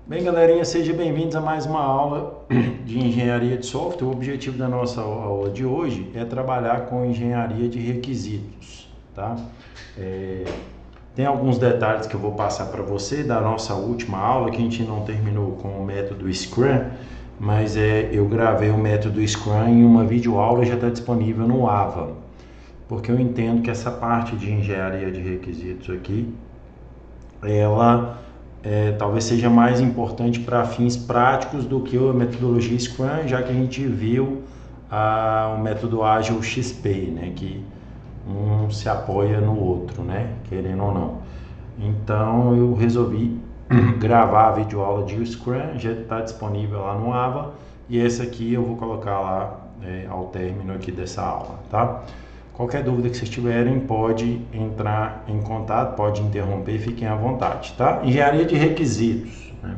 Bem, galerinha, sejam bem-vindos a mais uma aula de engenharia de software. O objetivo da nossa aula de hoje é trabalhar com engenharia de requisitos, tá? Tem alguns detalhes que eu vou passar para você da nossa última aula, que a gente não terminou com o método Scrum, mas eu gravei o método Scrum em uma videoaula e já está disponível no AVA, porque eu entendo que essa parte de engenharia de requisitos aqui, ela talvez seja mais importante para fins práticos do que a metodologia Scrum, já que a gente viu o método ágil XP, né, que um se apoia no outro, né, querendo ou não. Então eu resolvi gravar a videoaula de Scrum, já está disponível lá no AVA, e essa aqui eu vou colocar lá ao término aqui dessa aula, tá? Qualquer dúvida que vocês tiverem, pode entrar em contato, pode interromper, fiquem à vontade, tá? Engenharia de requisitos, né?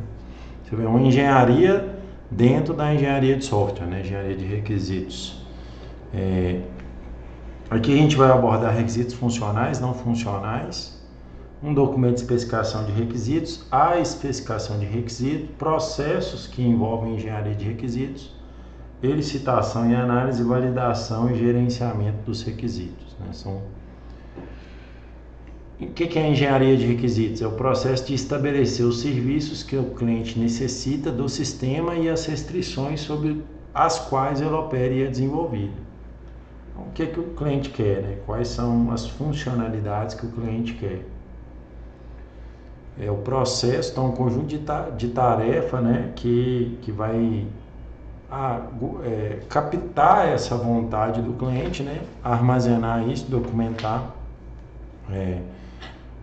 Você vê, uma engenharia dentro da engenharia de software, né? Engenharia de requisitos. Aqui a gente vai abordar requisitos funcionais, não funcionais, um documento de especificação de requisitos, a especificação de requisitos, processos que envolvem engenharia de requisitos, elicitação e análise, validação e gerenciamento dos requisitos, né? O que é a engenharia de requisitos? É o processo de estabelecer os serviços que o cliente necessita do sistema e as restrições sobre as quais ele opera e é desenvolvido. Então, o que o cliente quer, né? Quais são as funcionalidades que o cliente quer? É o processo, então, um conjunto de tarefa, né, que vai captar essa vontade do cliente, né, armazenar isso, documentar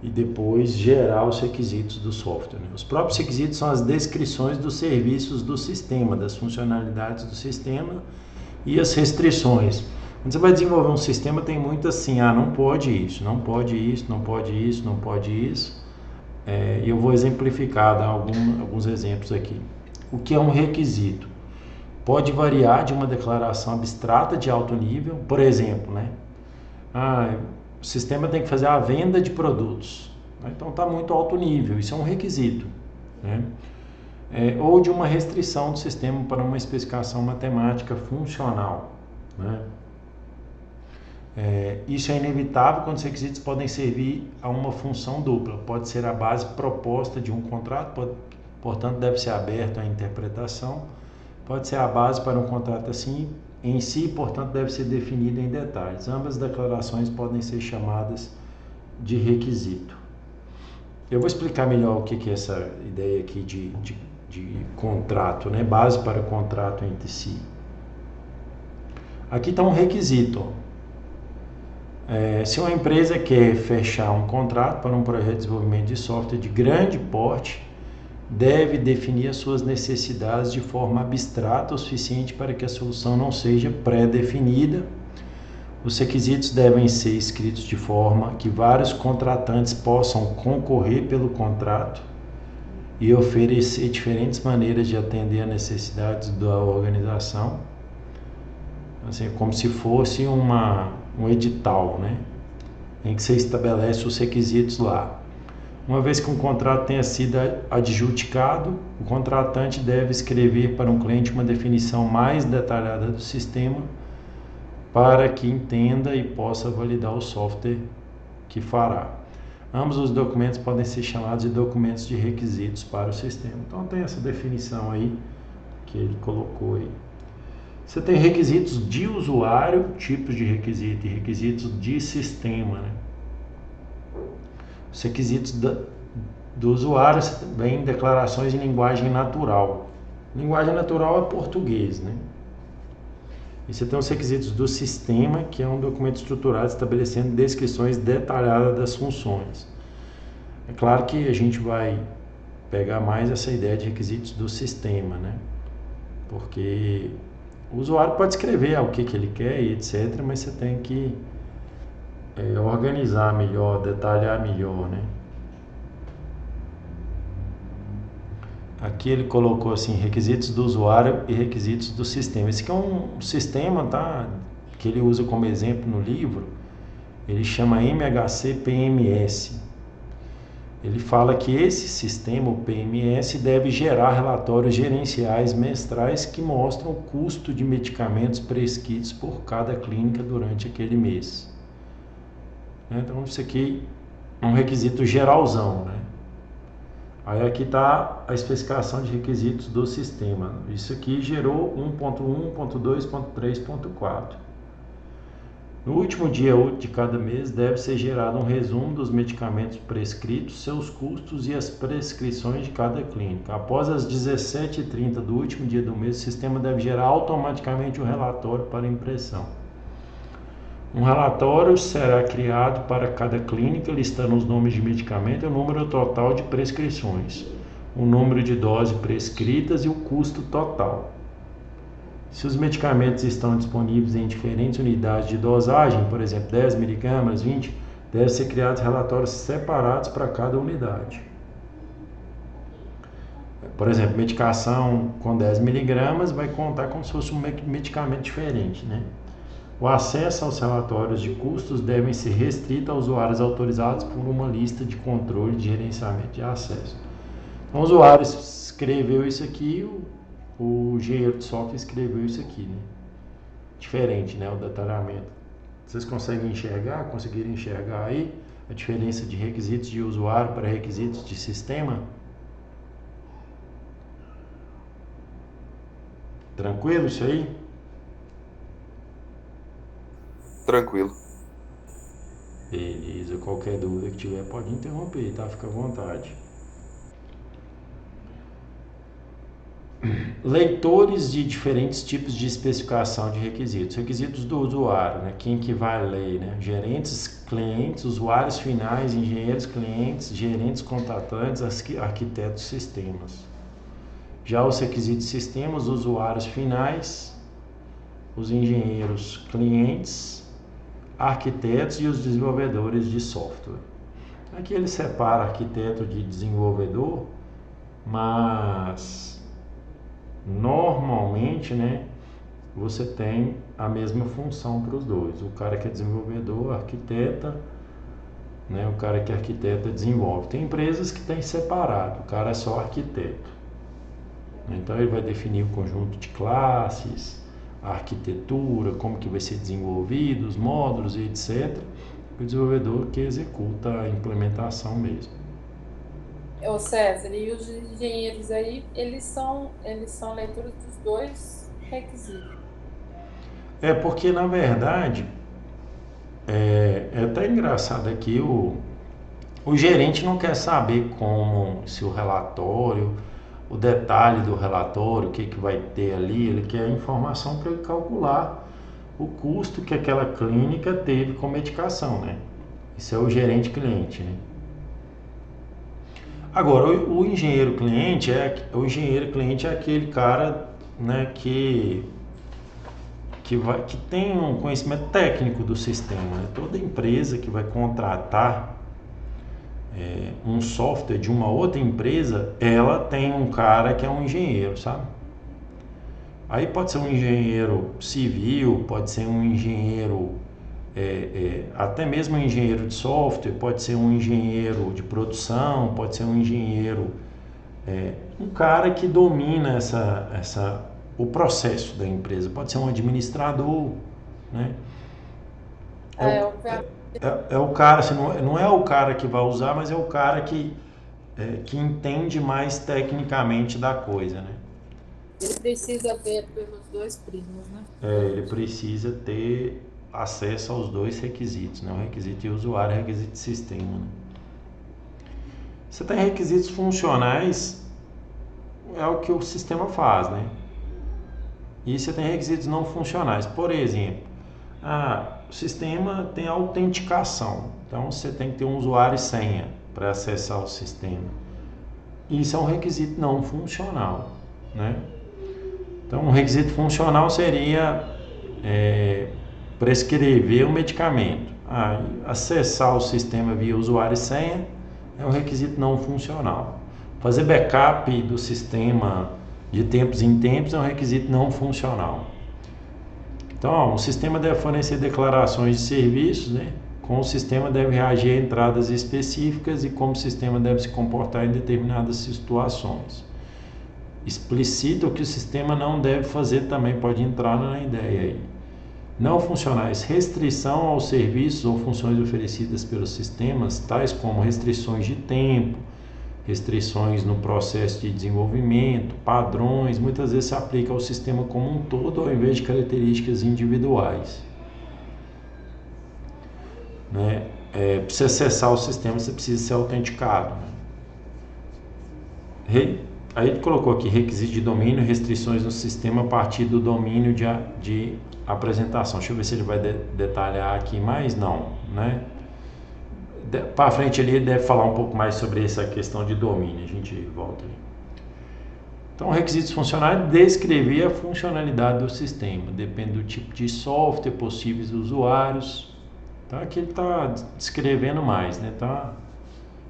e depois gerar os requisitos do software, né? Os próprios requisitos são as descrições dos serviços do sistema, das funcionalidades do sistema e as restrições. Quando você vai desenvolver um sistema, tem muito assim, não pode isso, não pode isso, não pode isso, não pode isso. E eu vou exemplificar, dar alguns exemplos aqui. O que é um requisito? Pode variar de uma declaração abstrata de alto nível, por exemplo, né? O sistema tem que fazer a venda de produtos, né? Então está muito alto nível, isso é um requisito, né? Ou de uma restrição do sistema para uma especificação matemática funcional, né? Isso é inevitável quando os requisitos podem servir a uma função dupla. Pode ser a base proposta de um contrato, portanto deve ser aberto à interpretação. Pode ser a base para um contrato assim em si, portanto deve ser definida em detalhes. Ambas declarações podem ser chamadas de requisito. Eu vou explicar melhor o que é essa ideia aqui de contrato, né? Base para o contrato entre si. Aqui está um requisito. Se uma empresa quer fechar um contrato para um projeto de desenvolvimento de software de grande porte, deve definir as suas necessidades de forma abstrata o suficiente para que a solução não seja pré-definida. Os requisitos devem ser escritos de forma que vários contratantes possam concorrer pelo contrato e oferecer diferentes maneiras de atender às necessidades da organização, assim, como se fosse um edital, né, em que você estabelece os requisitos lá. Uma vez que um contrato tenha sido adjudicado, o contratante deve escrever para um cliente uma definição mais detalhada do sistema para que entenda e possa validar o software que fará. Ambos os documentos podem ser chamados de documentos de requisitos para o sistema. Então tem essa definição aí que ele colocou aí. Você tem requisitos de usuário, tipos de requisito, e requisitos de sistema, né? Os requisitos do usuário vêm declarações em linguagem natural. Linguagem natural é português, né? E você tem os requisitos do sistema, que é um documento estruturado estabelecendo descrições detalhadas das funções. É claro que a gente vai pegar mais essa ideia de requisitos do sistema, né? Porque o usuário pode escrever o que ele quer e etc., mas você tem que organizar melhor, detalhar melhor, né? Aqui ele colocou assim, requisitos do usuário e requisitos do sistema. Esse aqui é um sistema, tá? Que ele usa como exemplo no livro. Ele chama MHC PMS. ele fala que esse sistema, o PMS, deve gerar relatórios gerenciais mestrais que mostram o custo de medicamentos prescritos por cada clínica durante aquele mês. Então, isso aqui é um requisito geralzão, né? Aí aqui está a especificação de requisitos do sistema. Isso aqui gerou 1.1, 1.2, 1.3, 1.4. No último dia útil de cada mês deve ser gerado um resumo dos medicamentos prescritos, seus custos e as prescrições de cada clínica. Após as 17h30 do último dia do mês, o sistema deve gerar automaticamente um relatório para impressão. Um relatório será criado para cada clínica, listando os nomes de medicamento e o número total de prescrições, o número de doses prescritas e o custo total. Se os medicamentos estão disponíveis em diferentes unidades de dosagem, por exemplo, 10 mg, 20, devem ser criados relatórios separados para cada unidade. Por exemplo, medicação com 10 mg vai contar como se fosse um medicamento diferente, né? O acesso aos relatórios de custos devem ser restrito a usuários autorizados por uma lista de controle de gerenciamento de acesso. Então, o usuário escreveu isso aqui, o engenheiro de software escreveu isso aqui, né? Diferente, né? O detalhamento. Vocês conseguem enxergar? Conseguiram enxergar aí a diferença de requisitos de usuário para requisitos de sistema? Tranquilo isso aí? Tranquilo. Beleza, qualquer dúvida que tiver pode interromper, tá? Fica à vontade. Leitores de diferentes tipos de especificação de requisitos. Requisitos do usuário, né? Quem que vai ler, né? Gerentes, clientes, usuários finais, engenheiros, clientes, gerentes contratantes, arquitetos, sistemas. Já os requisitos de sistemas, usuários finais, os engenheiros, clientes, arquitetos e os desenvolvedores de software. Aqui ele separa arquiteto de desenvolvedor, mas normalmente, né, você tem a mesma função para os dois. O cara que é desenvolvedor arquiteta, né, o cara que é arquiteta desenvolve. Tem empresas que tem separado, o cara é só arquiteto. Então ele vai definir o conjunto de classes, a arquitetura, como que vai ser desenvolvido, os módulos e etc. O desenvolvedor que executa a implementação mesmo. Ô César, e os engenheiros aí, eles são leitores dos dois requisitos. É porque, na verdade, é até engraçado aqui, o gerente não quer saber se o relatório, o detalhe do relatório, o que vai ter ali, ele quer a informação para ele calcular o custo que aquela clínica teve com medicação, né? Isso é o gerente cliente, né? Agora, o engenheiro cliente é aquele cara, né, que tem um conhecimento técnico do sistema, né? Toda empresa que vai contratar um software de uma outra empresa, ela tem um cara que é um engenheiro, sabe? Aí pode ser um engenheiro civil, pode ser um engenheiro, até mesmo um engenheiro de software, pode ser um engenheiro de produção, pode ser um engenheiro, um cara que domina o processo da empresa, pode ser um administrador, né? É o cara, assim, não é o cara que vai usar, mas é o cara que entende mais tecnicamente da coisa, né? Ele precisa ver pelos dois prismas, né? Ele precisa ter acesso aos dois requisitos, né? O requisito de usuário e o requisito de sistema, né? Você tem requisitos funcionais, é o que o sistema faz, né? E você tem requisitos não funcionais. Por exemplo, o sistema tem autenticação. Então, você tem que ter um usuário e senha para acessar o sistema. Isso é um requisito não funcional, né? Então, um requisito funcional seria prescrever um medicamento. Acessar o sistema via usuário e senha é um requisito não funcional. Fazer backup do sistema de tempos em tempos é um requisito não funcional. Então, o sistema deve fornecer declarações de serviços, né? como o sistema deve reagir a entradas específicas e como o sistema deve se comportar em determinadas situações. Explicita o que o sistema não deve fazer também, pode entrar na ideia aí. Não funcionais, restrição aos serviços ou funções oferecidas pelos sistemas, tais como restrições de tempo, restrições no processo de desenvolvimento, padrões, muitas vezes se aplica ao sistema como um todo ao invés de características individuais. Né? Para você acessar o sistema, você precisa ser autenticado. Né? Aí ele colocou aqui requisito de domínio e restrições no sistema a partir do domínio de apresentação. Deixa eu ver se ele vai detalhar aqui mais. Não, né? Para frente ele deve falar um pouco mais sobre essa questão de domínio. A gente volta aí. Então, requisitos funcionais, descrever a funcionalidade do sistema. Depende do tipo de software, possíveis usuários. Então, aqui ele está descrevendo mais, né? Tá?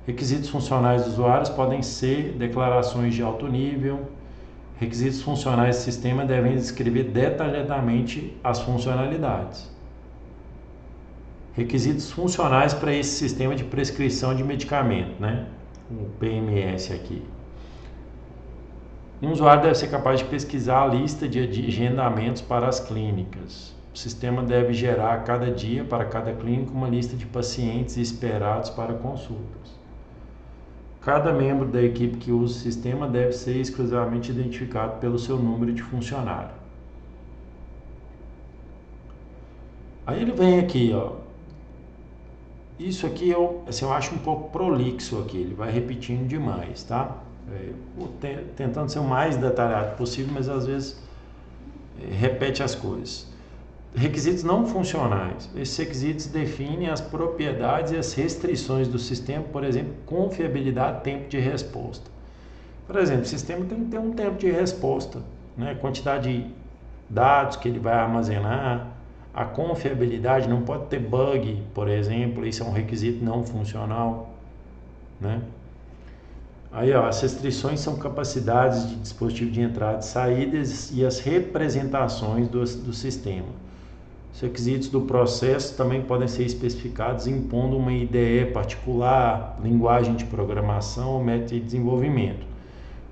Requisitos funcionais dos usuários podem ser declarações de alto nível. Requisitos funcionais do sistema devem descrever detalhadamente as funcionalidades. Requisitos funcionais para esse sistema de prescrição de medicamento, né? O PMS aqui. Um usuário deve ser capaz de pesquisar a lista de agendamentos para as clínicas. O sistema deve gerar a cada dia para cada clínica uma lista de pacientes esperados para consultas. Cada membro da equipe que usa o sistema deve ser exclusivamente identificado pelo seu número de funcionário. Aí ele vem aqui, ó. Isso aqui eu acho um pouco prolixo aqui, ele vai repetindo demais, tá? Tentando ser o mais detalhado possível, mas às vezes repete as coisas. Requisitos não funcionais. Esses requisitos definem as propriedades e as restrições do sistema, por exemplo, confiabilidade, tempo de resposta. Por exemplo, o sistema tem que ter um tempo de resposta, né? Quantidade de dados que ele vai armazenar, a confiabilidade, não pode ter bug, por exemplo, isso é um requisito não funcional, né? Aí, ó, as restrições são capacidades de dispositivo de entrada e saídas e as representações do sistema. Os requisitos do processo também podem ser especificados impondo uma IDE particular, linguagem de programação ou método de desenvolvimento.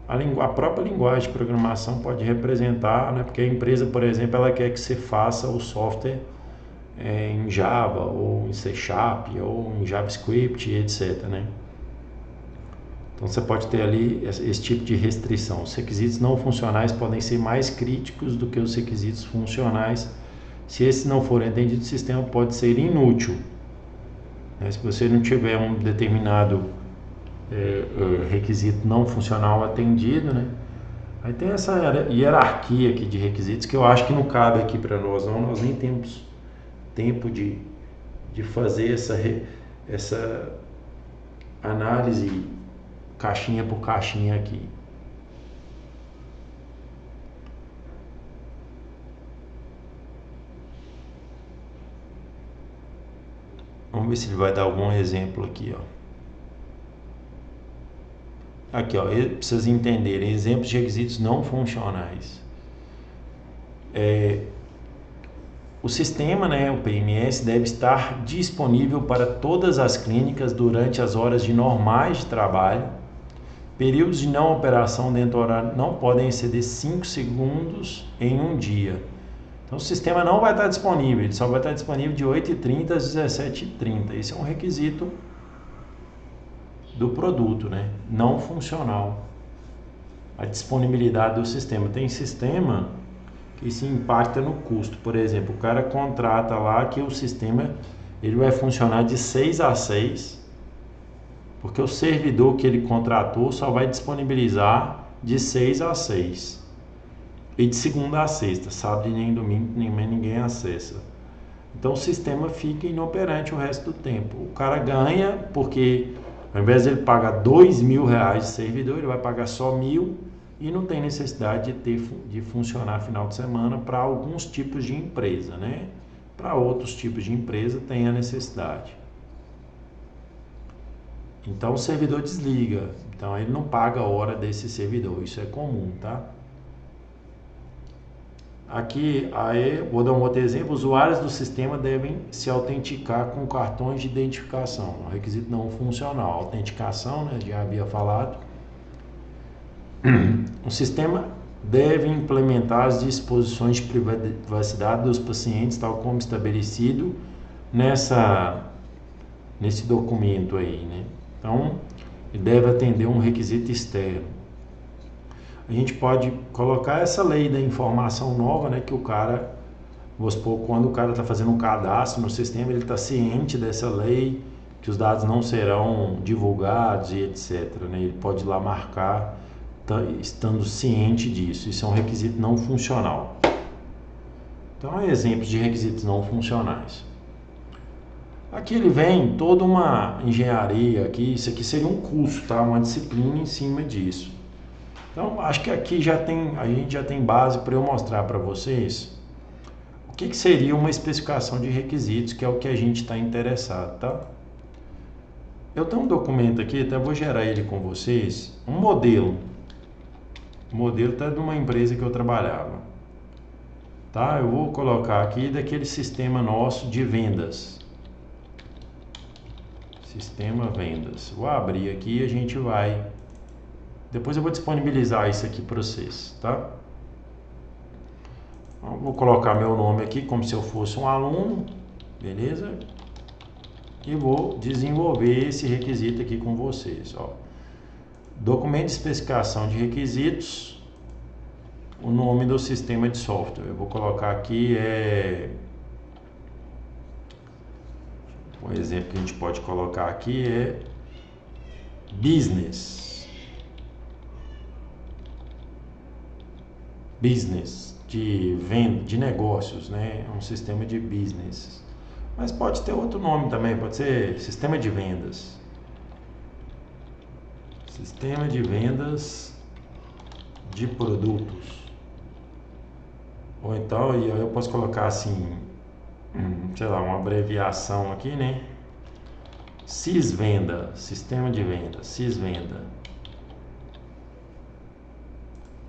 A própria linguagem de programação pode representar, né, porque a empresa, por exemplo, ela quer que você faça o software em Java, ou em C Sharp, ou em JavaScript, etc. Né? Então você pode ter ali esse tipo de restrição. Os requisitos não funcionais podem ser mais críticos do que os requisitos funcionais. Se esse não for entendido, o sistema pode ser inútil. Se você não tiver um determinado requisito não funcional atendido, né? Aí tem essa hierarquia aqui de requisitos que eu acho que não cabe aqui para nós, não. Nós nem temos tempo de fazer essa análise caixinha por caixinha aqui. Vamos ver se ele vai dar algum exemplo aqui, ó. Aqui, ó, para vocês entenderem, exemplos de requisitos não funcionais. O sistema, né, o PMS, deve estar disponível para todas as clínicas durante as horas normais de trabalho. Períodos de não operação dentro do horário não podem exceder 5 segundos em um dia. Então, o sistema não vai estar disponível, ele só vai estar disponível de 8h30 às 17h30. Esse é um requisito do produto, né? Não funcional. A disponibilidade do sistema. Tem sistema que se impacta no custo. Por exemplo, o cara contrata lá que o sistema ele vai funcionar de 6 a 6, porque o servidor que ele contratou só vai disponibilizar de 6 a 6. E de segunda a sexta, sábado e nem domingo, ninguém acessa. Então o sistema fica inoperante o resto do tempo. O cara ganha porque ao invés de ele pagar R$2.000 de servidor, ele vai pagar só 1.000 e não tem necessidade de funcionar final de semana para alguns tipos de empresa, né? Para outros tipos de empresa tem a necessidade. Então o servidor desliga, então ele não paga a hora desse servidor, isso é comum, tá? Aqui, aí, vou dar um outro exemplo. Usuários do sistema devem se autenticar com cartões de identificação. Um requisito não funcional. Autenticação, né, já havia falado. O sistema deve implementar as disposições de privacidade dos pacientes, tal como estabelecido nesse documento aí, né? Então, ele deve atender um requisito externo. A gente pode colocar essa lei da informação nova, né, que o cara, vamos supor, quando o cara está fazendo um cadastro no sistema, ele está ciente dessa lei, que os dados não serão divulgados e etc, né? Ele pode ir lá marcar, estando ciente disso. Isso é um requisito não funcional. Então, exemplos de requisitos não funcionais. Aqui ele vem toda uma engenharia, aqui, isso aqui seria um curso, tá? Uma disciplina em cima disso. Então, acho que aqui a gente já tem base para eu mostrar para vocês o que seria uma especificação de requisitos, que é o que a gente está interessado, tá? Eu tenho um documento aqui, até vou gerar ele com vocês, um modelo. O modelo está de uma empresa que eu trabalhava, tá? Eu vou colocar aqui daquele sistema nosso de vendas. Sistema vendas. Vou abrir aqui e a gente vai... Depois eu vou disponibilizar isso aqui para vocês, tá? Então, vou colocar meu nome aqui como se eu fosse um aluno, beleza? E vou desenvolver esse requisito aqui com vocês, ó. Documento de especificação de requisitos, o nome do sistema de software. Eu vou colocar aqui, um exemplo que a gente pode colocar aqui é business de venda, de negócios, né? É um sistema de business. Mas pode ter outro nome também, pode ser sistema de vendas. Sistema de vendas de produtos. Ou então, e aí eu posso colocar assim, sei lá, uma abreviação aqui, né? Sysvenda, sistema de venda, Sysvenda.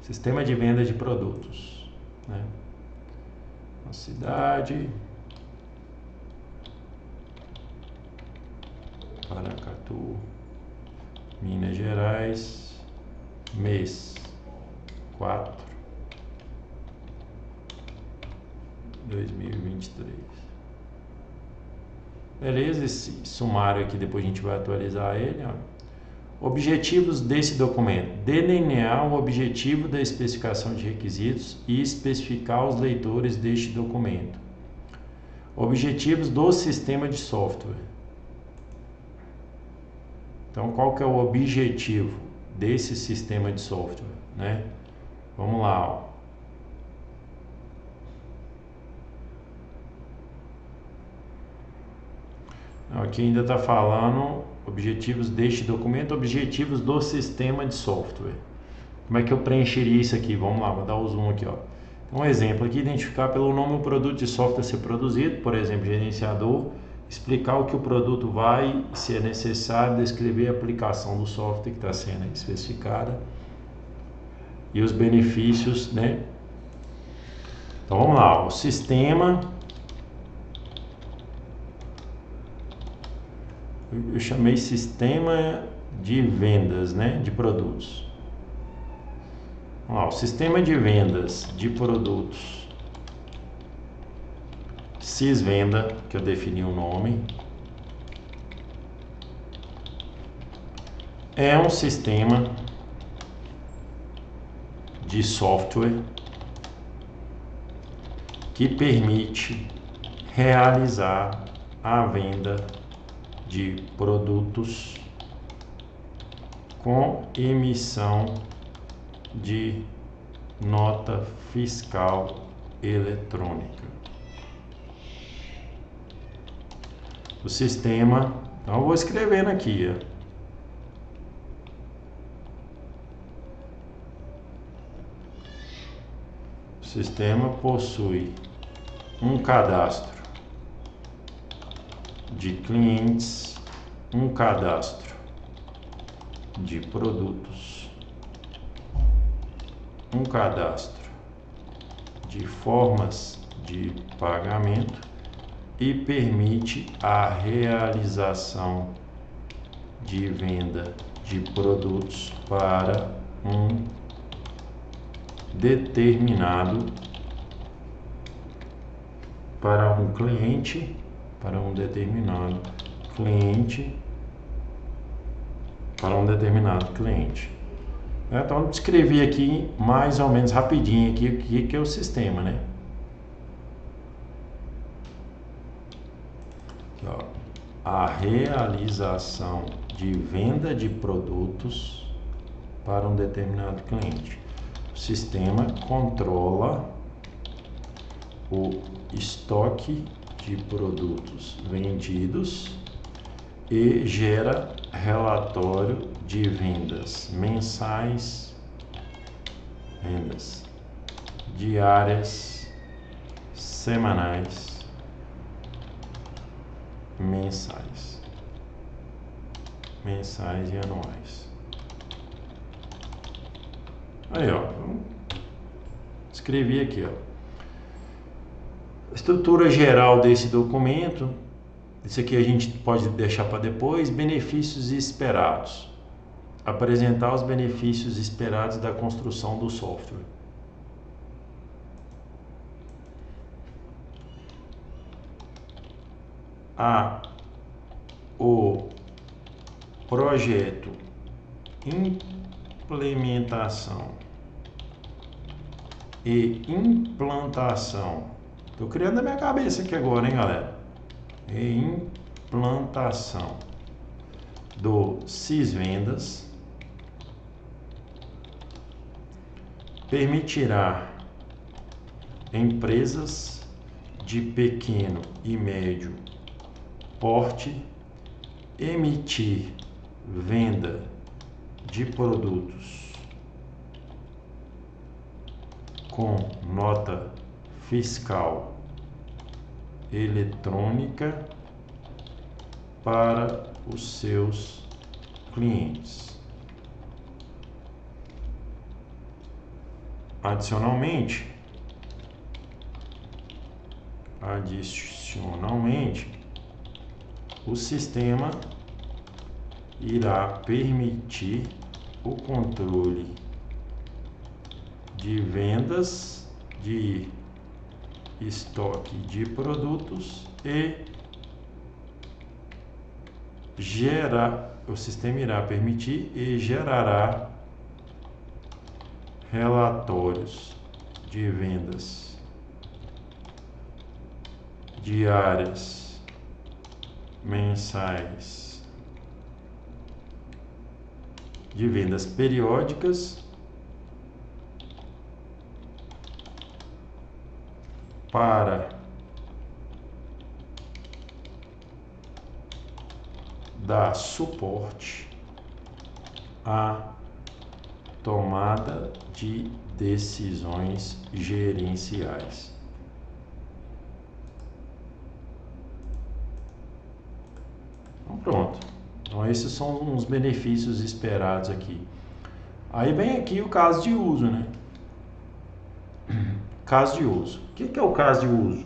Sistema de venda de produtos, né? Uma cidade, Paracatu, Minas Gerais, mês 4, 2023. Beleza, esse sumário aqui depois a gente vai atualizar ele, ó. Objetivos desse documento: delinear o objetivo da especificação de requisitos e especificar os leitores deste documento. Objetivos do sistema de software. Então, qual que é o objetivo desse sistema de software, né? Vamos lá, ó. Aqui ainda está falando objetivos deste documento, objetivos do sistema de software. Como é que eu preencheria isso aqui? Vamos lá, vou dar o zoom aqui, ó. Um exemplo aqui: identificar pelo nome o produto de software a ser produzido, por exemplo, gerenciador. Explicar o que o produto vai, se é necessário, descrever a aplicação do software que está sendo especificada e os benefícios, né? Então vamos lá, o sistema, eu chamei sistema de vendas, né, de produtos. Vamos lá, o sistema de vendas de produtos Sysvenda, que eu defini o nome, é um sistema de software que permite realizar a venda de produtos com emissão de nota fiscal eletrônica. O sistema, então eu vou escrevendo aqui, ó. O sistema possui um cadastro de clientes, um cadastro de produtos, um cadastro de formas de pagamento e permite a realização de venda de produtos para um determinado cliente. Então, descrevi aqui mais ou menos rapidinho aqui o que é o sistema, né? Aqui, ó, a realização de venda de produtos para um determinado cliente. O sistema controla o estoque de produtos vendidos e gera relatório de vendas mensais, vendas diárias, semanais, mensais e anuais. Aí, ó, escrevi aqui, ó. Estrutura geral desse documento. Isso aqui a gente pode deixar para depois. Benefícios esperados. Apresentar os benefícios esperados da construção do software. O projeto, implementação e implantação. Estou criando na minha cabeça aqui agora, hein, galera? E implantação do Sysvendas permitirá empresas de pequeno e médio porte emitir venda de produtos com nota fiscal eletrônica para os seus clientes. Adicionalmente, o sistema irá permitir o controle de vendas de estoque de produtos e o sistema irá permitir e gerará relatórios de vendas diárias, mensais, de vendas periódicas para dar suporte à tomada de decisões gerenciais. Então, pronto. Então, esses são os benefícios esperados aqui. Aí vem aqui o caso de uso, né? Caso de uso. O que é o caso de uso?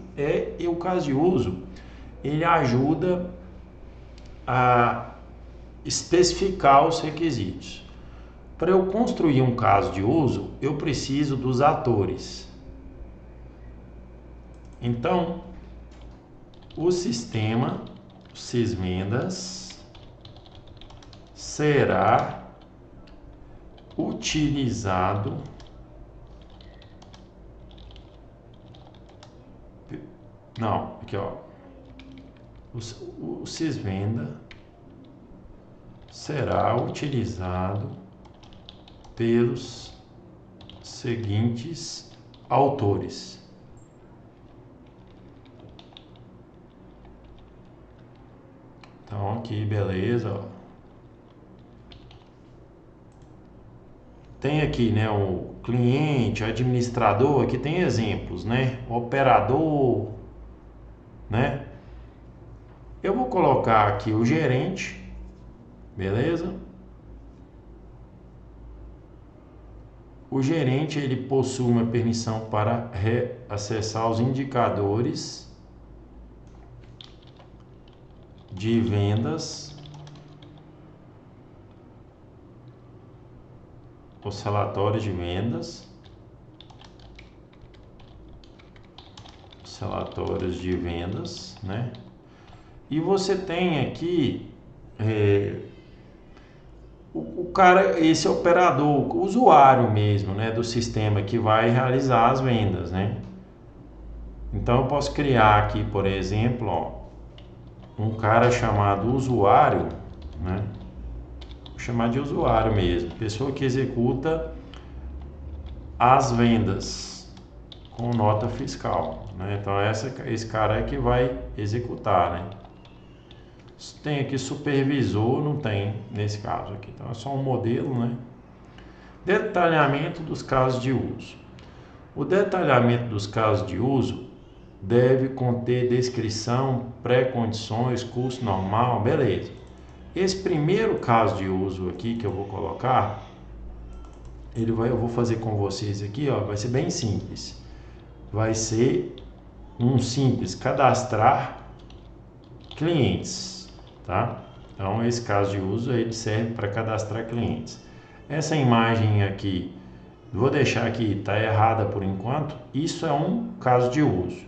O caso de uso, ele ajuda a especificar os requisitos. Para eu construir um caso de uso, eu preciso dos atores. Então, o sistema Sysvendas será utilizado o Sysvendas será utilizado pelos seguintes autores. Então aqui, beleza, ó. Tem aqui, né, o cliente, administrador, aqui tem exemplos, né? Operador, né? Eu vou colocar aqui o gerente, beleza? O gerente ele possui uma permissão para acessar os indicadores de vendas, os relatórios de vendas, né? E você tem aqui o cara, esse operador, o usuário mesmo, né, do sistema que vai realizar as vendas, né? Então eu posso criar aqui, por exemplo, ó, um cara chamado usuário, né? Vou chamar de usuário mesmo, pessoa que executa as vendas com nota fiscal, né? Então esse cara é que vai executar, né? Tem aqui supervisor, não tem nesse caso aqui, então é só um modelo, né? Detalhamento dos casos de uso. O detalhamento dos casos de uso deve conter descrição, pré-condições, custo normal, beleza. Esse primeiro caso de uso aqui que eu vou colocar, eu vou fazer com vocês aqui, ó, vai ser bem simples. Vai ser um simples cadastrar clientes, tá? Então esse caso de uso ele serve para cadastrar clientes. Essa imagem aqui, vou deixar aqui, tá errada por enquanto. Isso é um caso de uso.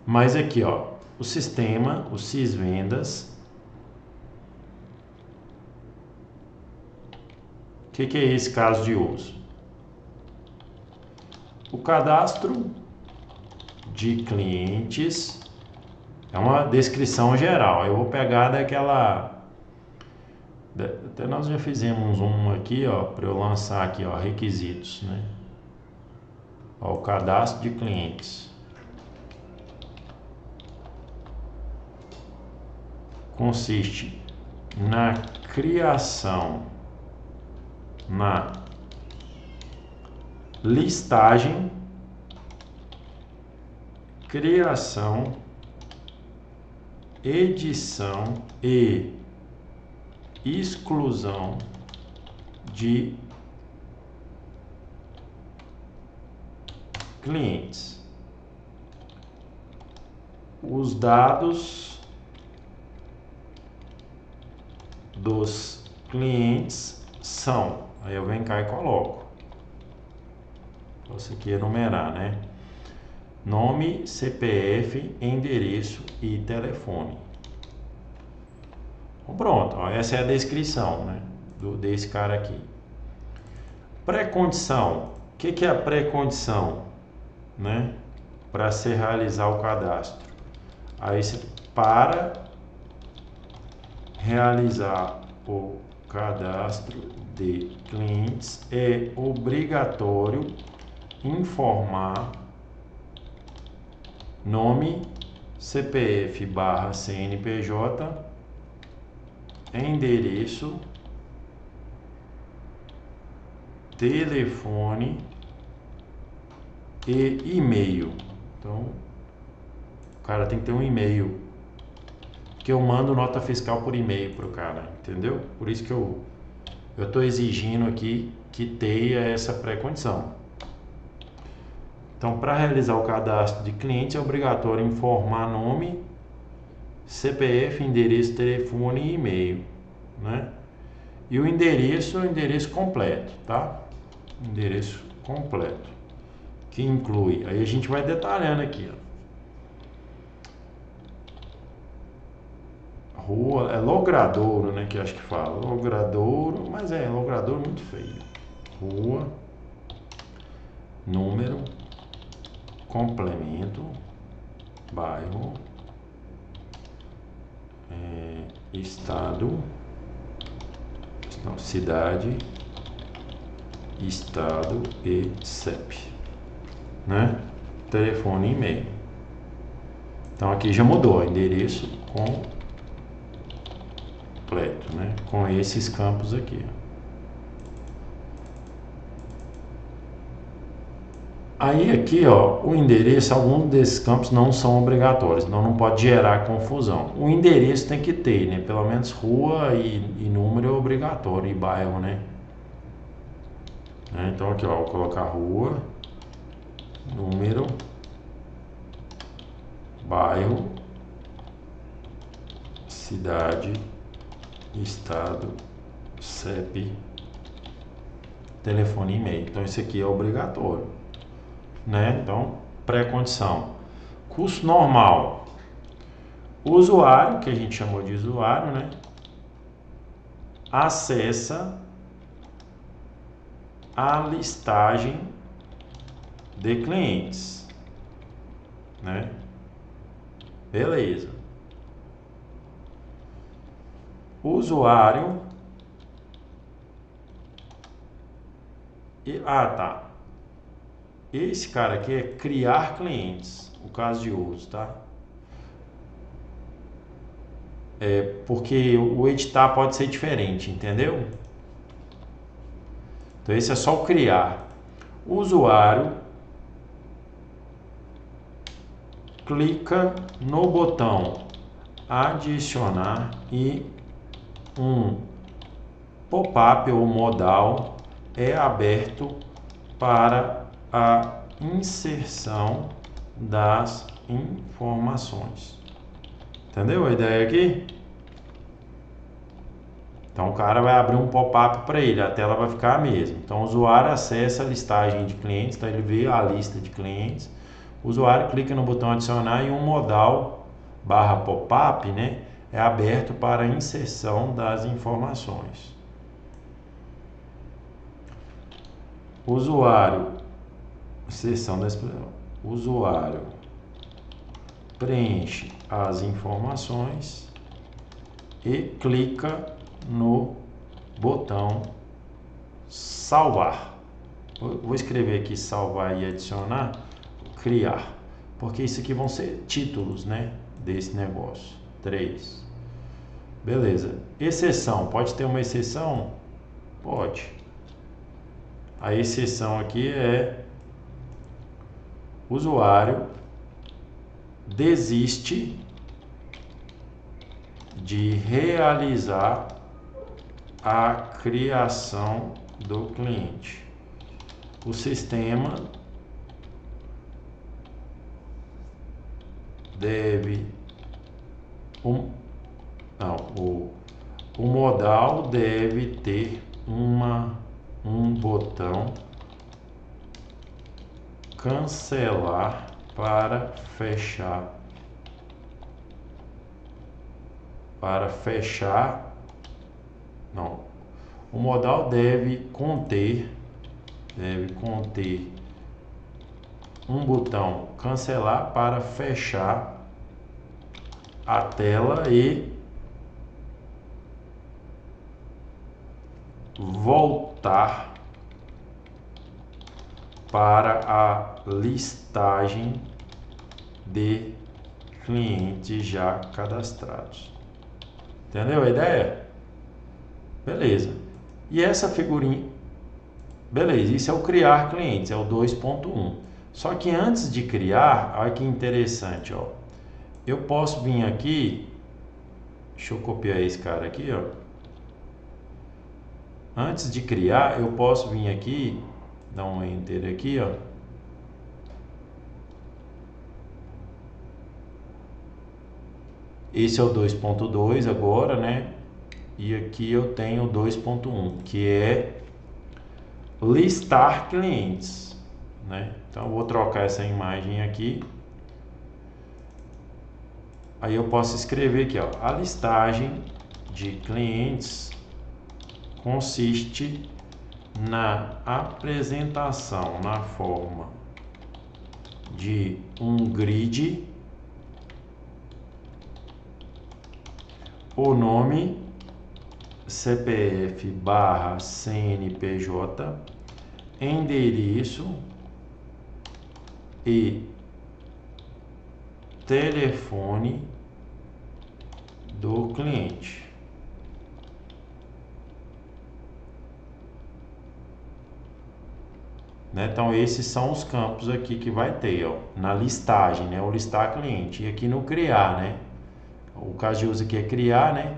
Mas aqui, ó, o sistema, o Sysvendas. O que é esse caso de uso? O cadastro de clientes é uma descrição geral. Eu vou pegar daquela... Até nós já fizemos um aqui, ó, para eu lançar aqui, ó, requisitos, né? Ó, o cadastro de clientes. Consiste na criação, na listagem, criação, edição e exclusão de clientes. Os dados dos clientes são, aí eu venho cá e coloco, posso aqui enumerar, né? Nome, CPF, endereço e telefone. Então, pronto, ó, essa é a descrição, né, desse cara aqui. Pré-condição. O que é a pré-condição, né, para se realizar o cadastro? Aí para realizar o cadastro de clientes é obrigatório informar nome, CPF/CNPJ, endereço, telefone e e-mail. Então, o cara tem que ter um e-mail, que eu mando nota fiscal por e-mail pro cara, entendeu? Por isso que eu estou exigindo aqui que tenha essa pré-condição. Então, para realizar o cadastro de cliente é obrigatório informar nome, CPF, endereço, telefone e e-mail, né? E o endereço é o endereço completo, tá? Endereço completo, que inclui, aí a gente vai detalhando aqui, ó. Rua, é Logradouro, né, que acho que fala, Logradouro, mas é Logradouro muito feio. Rua, número, complemento, bairro, estado, não, cidade, estado e CEP, né? Telefone e e-mail. Então aqui já mudou, endereço completo, né? Com esses campos aqui. Aí aqui, ó, o endereço, alguns desses campos não são obrigatórios, então não pode gerar confusão. O endereço tem que ter, né? Pelo menos rua e número é obrigatório, e bairro, né? né? Então aqui, ó, vou colocar rua, número, bairro, cidade, estado, CEP, telefone e e-mail. Então isso aqui é obrigatório, né? Então, pré-condição. Custo normal. O usuário, que a gente chamou de usuário, né? Acessa a listagem de clientes, né? Beleza. O usuário tá. Esse cara aqui é criar clientes, o caso de uso, tá? Porque o editar pode ser diferente, entendeu? Então esse é só o criar. O usuário clica no botão adicionar e um pop-up ou modal é aberto para a inserção das informações. Entendeu a ideia aqui? Então o cara vai abrir um pop-up para ele, a tela vai ficar a mesma. Então o usuário acessa a listagem de clientes, então ele vê a lista de clientes. O usuário clica no botão adicionar e um modal barra pop-up, né, é aberto para a inserção das informações. Usuário, inserção da expressão. Usuário preenche as informações e clica no botão salvar. Vou escrever aqui salvar e adicionar, criar, porque isso aqui vão ser títulos, né, desse negócio. 3. Beleza. Exceção, pode ter uma exceção? Pode. A exceção aqui é usuário desiste de realizar a criação do cliente. O sistema deve o modal deve ter um botão cancelar para fechar. Não. O modal deve conter um botão cancelar para fechar a tela e voltar para a listagem de clientes já cadastrados. Entendeu a ideia? Beleza. E essa figurinha, beleza, isso é o criar clientes, é o 2.1. Só que antes de criar, olha que interessante, ó. Eu posso vir aqui, deixa eu copiar esse cara aqui, ó. Antes de criar, eu posso vir aqui, dar um enter aqui, ó. Esse é o 2.2 agora, né? E aqui eu tenho o 2.1, que é listar clientes, né? Então eu vou trocar essa imagem aqui. Aí eu posso escrever aqui, ó, a listagem de clientes consiste na apresentação na forma de um grid, o nome, CPF / CNPJ, endereço e telefone do cliente. Né? Então esses são os campos aqui que vai ter, ó, na listagem, né? O listar cliente, e aqui no criar, né? O caso de uso aqui é criar, né?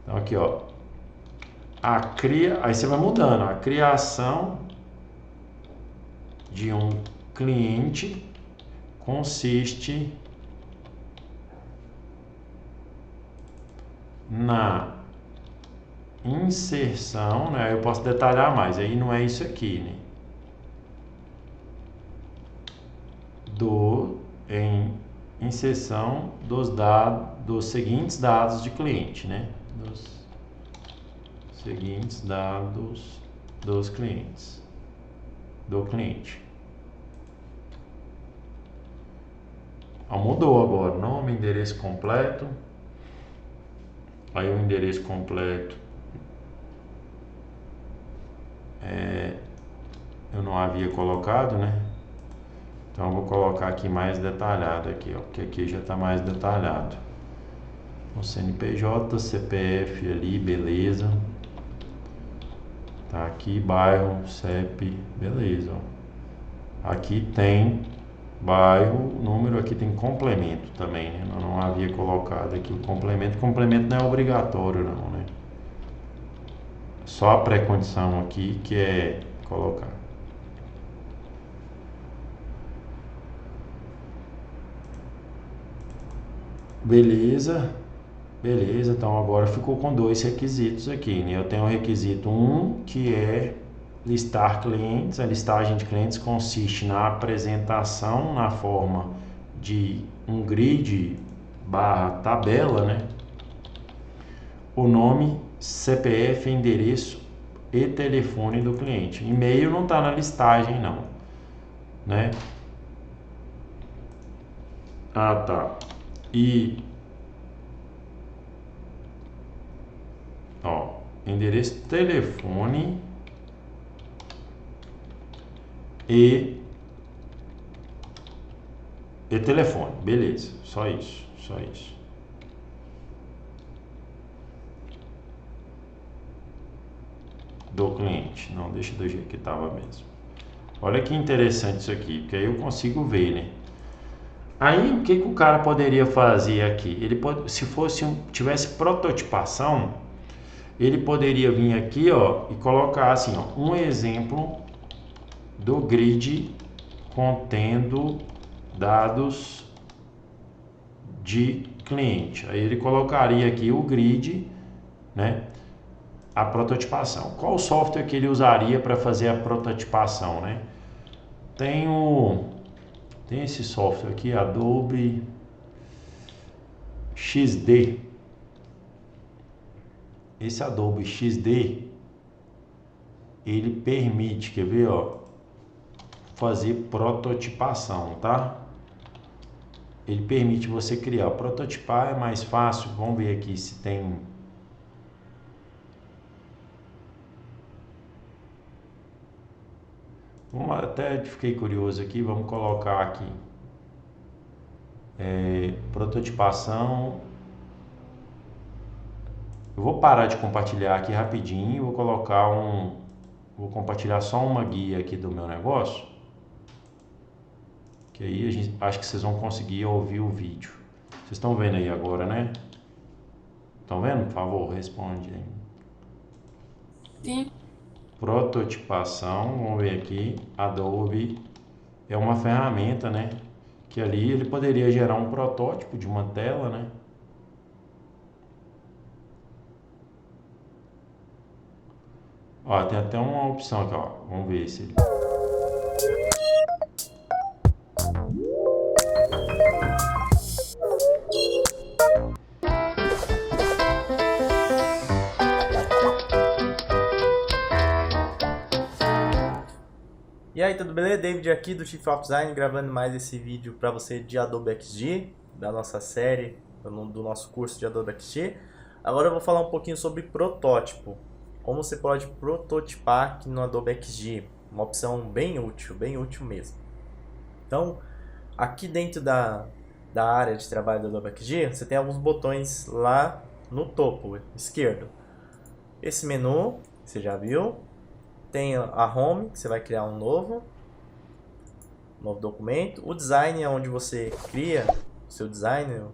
Então aqui, ó, aí você vai mudando, a criação de um cliente consiste na inserção, né? Eu posso detalhar mais, aí não é isso aqui, né? Em inserção dos seguintes dados de cliente, né? Dos seguintes dados dos clientes, do cliente. Mudou agora, nome, endereço completo. Aí o endereço completo eu não havia colocado, né? Então eu vou colocar aqui mais detalhado aqui, ó, porque aqui já está mais detalhado. O CNPJ, CPF ali, beleza. Tá aqui bairro, CEP, beleza. Ó. Aqui tem bairro, número, aqui tem complemento também, né? Eu não havia colocado aqui o complemento. Complemento não é obrigatório não, né? Só a pré-condição aqui que é colocar. Beleza, então agora ficou com dois requisitos aqui, né? Eu tenho o requisito 1, que é listar clientes. A listagem de clientes consiste na apresentação na forma de um grid / tabela, né? O nome, CPF, endereço e telefone do cliente. E-mail não está na listagem não, né? Ah, tá. E ó, endereço, telefone e telefone, beleza, só isso. Do cliente, não, deixa do jeito que estava mesmo. Olha que interessante isso aqui, porque aí eu consigo ver, né? Aí o que o cara poderia fazer aqui? Ele pode, se tivesse prototipação, ele poderia vir aqui, ó, e colocar assim, ó, um exemplo do grid contendo dados de cliente. Aí ele colocaria aqui o grid, né? A prototipação. Qual software que ele usaria para fazer a prototipação, né? Tem esse software aqui, Adobe XD. Esse Adobe XD, ele permite, quer ver, ó, fazer prototipação, tá? Ele permite você criar. Prototipar é mais fácil. Vamos ver aqui se tem. Até fiquei curioso aqui, vamos colocar aqui prototipação. Eu vou parar de compartilhar aqui rapidinho, vou compartilhar só uma guia aqui do meu negócio, que aí acho que vocês vão conseguir ouvir o vídeo. Vocês estão vendo aí agora, né? Estão vendo? Por favor, responde aí. Sim. Prototipação, vamos ver aqui, Adobe é uma ferramenta, né? Que ali ele poderia gerar um protótipo de uma tela, né? Ó, tem até uma opção aqui, ó. Vamos ver se ele... E aí, tudo beleza? David aqui do Chief of Design, gravando mais esse vídeo para você de Adobe XD, da nossa série, do nosso curso de Adobe XD. Agora eu vou falar um pouquinho sobre protótipo. Como você pode prototipar aqui no Adobe XD. Uma opção bem útil mesmo. Então, aqui dentro da área de trabalho do Adobe XD, você tem alguns botões lá no topo esquerdo. Esse menu, você já viu. Tem a Home, que você vai criar um novo documento. O Design é onde você cria o seu design,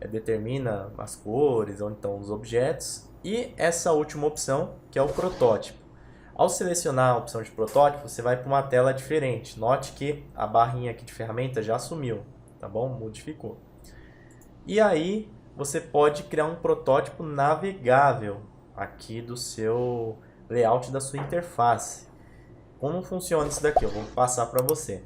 determina as cores, onde estão os objetos. E essa última opção, que é o protótipo. Ao selecionar a opção de protótipo, você vai para uma tela diferente. Note que a barrinha aqui de ferramenta já sumiu, tá bom? Modificou. E aí você pode criar um protótipo navegável aqui do seu layout da sua interface. Como funciona isso daqui? Eu vou passar para você.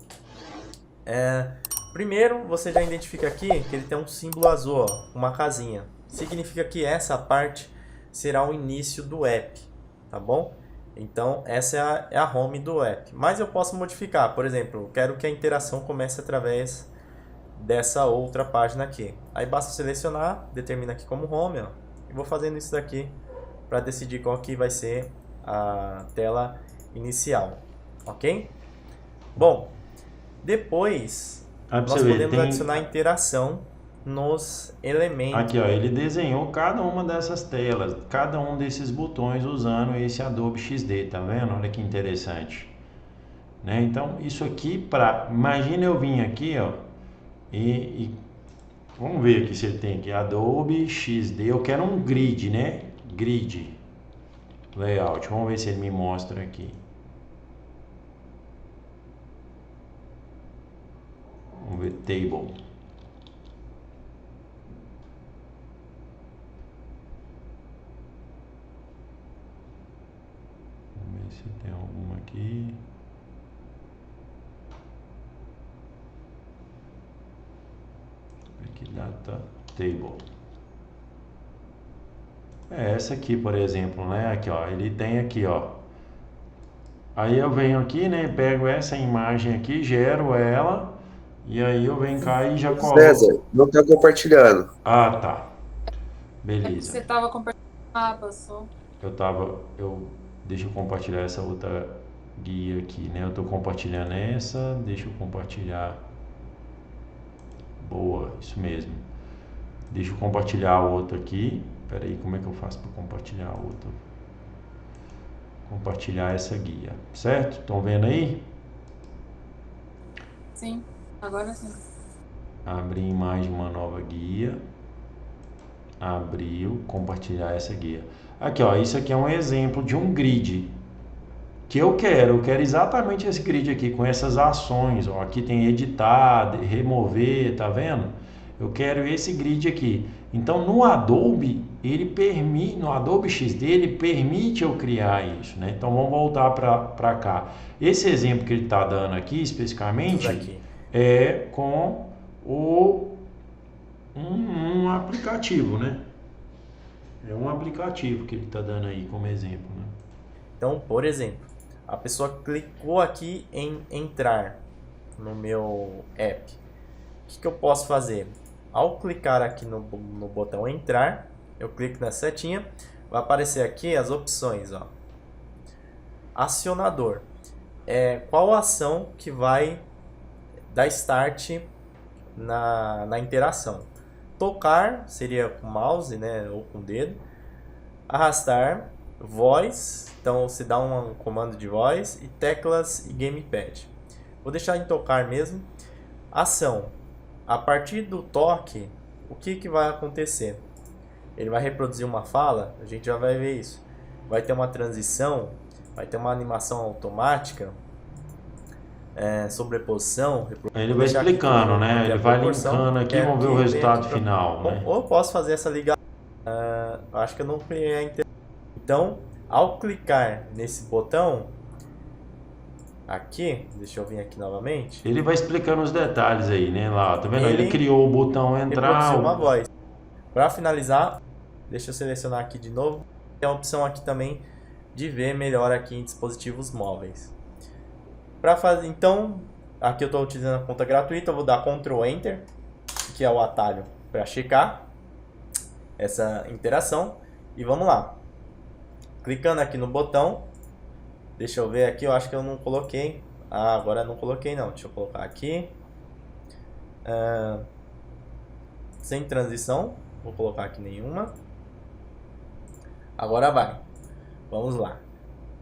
Primeiro, você já identifica aqui que ele tem um símbolo azul, ó, uma casinha. Significa que essa parte será o início do app, tá bom? Então, essa é a home do app. Mas eu posso modificar. Por exemplo, eu quero que a interação comece através dessa outra página aqui. Aí basta selecionar, determina aqui como home, ó, e vou fazendo isso daqui para decidir qual que vai ser a tela inicial, ok? Bom, depois nós podemos adicionar interação nos elementos. Aqui, ó, ele desenhou cada uma dessas telas, cada um desses botões usando esse Adobe XD, tá vendo? Olha que interessante, né? Então, isso aqui imagina eu vim aqui, ó, vamos ver aqui se ele tem aqui Adobe XD. Eu quero um grid, né? Grid layout. Vamos ver se ele me mostra aqui. Vamos ver table. Vamos ver se tem alguma aqui. Aqui data table. Essa aqui, por exemplo, né? Aqui, ó, ele tem aqui, ó. Aí eu venho aqui, né? Pego essa imagem aqui, gero ela, e aí eu venho cá e já coloco. César, não tá compartilhando. Ah, tá. Beleza. Você estava compartilhando a aba só. Deixa eu compartilhar essa outra guia aqui, né? Eu tô compartilhando essa, deixa eu compartilhar. Boa, isso mesmo. Deixa eu compartilhar a outra aqui. Espera aí, como é que eu faço para compartilhar a outra? Compartilhar essa guia, certo? Estão vendo aí? Sim, agora sim. Abrir imagem, uma nova guia. Abriu, compartilhar essa guia. Aqui, ó, isso aqui é um exemplo de um grid que eu quero exatamente esse grid aqui com essas ações, ó. Aqui tem editar, remover, tá vendo? Eu quero esse grid aqui. Então no Adobe, no Adobe XD, ele permite eu criar isso, né? Então vamos voltar para cá. Esse exemplo que ele está dando aqui especificamente é com um aplicativo, né? É um aplicativo que ele está dando aí como exemplo, né? Então, por exemplo, a pessoa clicou aqui em entrar no meu app. O que eu posso fazer? Ao clicar aqui no botão entrar, eu clico na setinha, vai aparecer aqui as opções, ó. Acionador. Qual ação que vai dar start na interação? Tocar seria com mouse, né, ou com dedo. Arrastar, voz, então você dá um comando de voz, e teclas e gamepad. Vou deixar em tocar mesmo. Ação. A partir do toque, o que vai acontecer? Ele vai reproduzir uma fala, a gente já vai ver isso. Vai ter uma transição, vai ter uma animação automática, sobreposição. Ele vai explicando, né? Ele vai linkando aqui, vamos ver o resultado final, né? Ou eu posso fazer essa ligação. Acho que eu não criei a interação. Então, ao clicar nesse botão aqui, deixa eu vir aqui novamente. Ele vai explicando os detalhes aí, né? Lá, tá vendo? Ele criou o botão entrar. Uma voz. Para finalizar, deixa eu selecionar aqui de novo. Tem a opção aqui também de ver melhor aqui em dispositivos móveis. Para fazer, então, aqui eu estou utilizando a conta gratuita, eu vou dar Ctrl Enter, que é o atalho para checar essa interação, e vamos lá. Clicando aqui no botão, deixa eu ver aqui, eu acho que eu não coloquei. Agora não coloquei não, deixa eu colocar aqui. Sem transição, vou colocar aqui nenhuma. Agora vai. Vamos lá.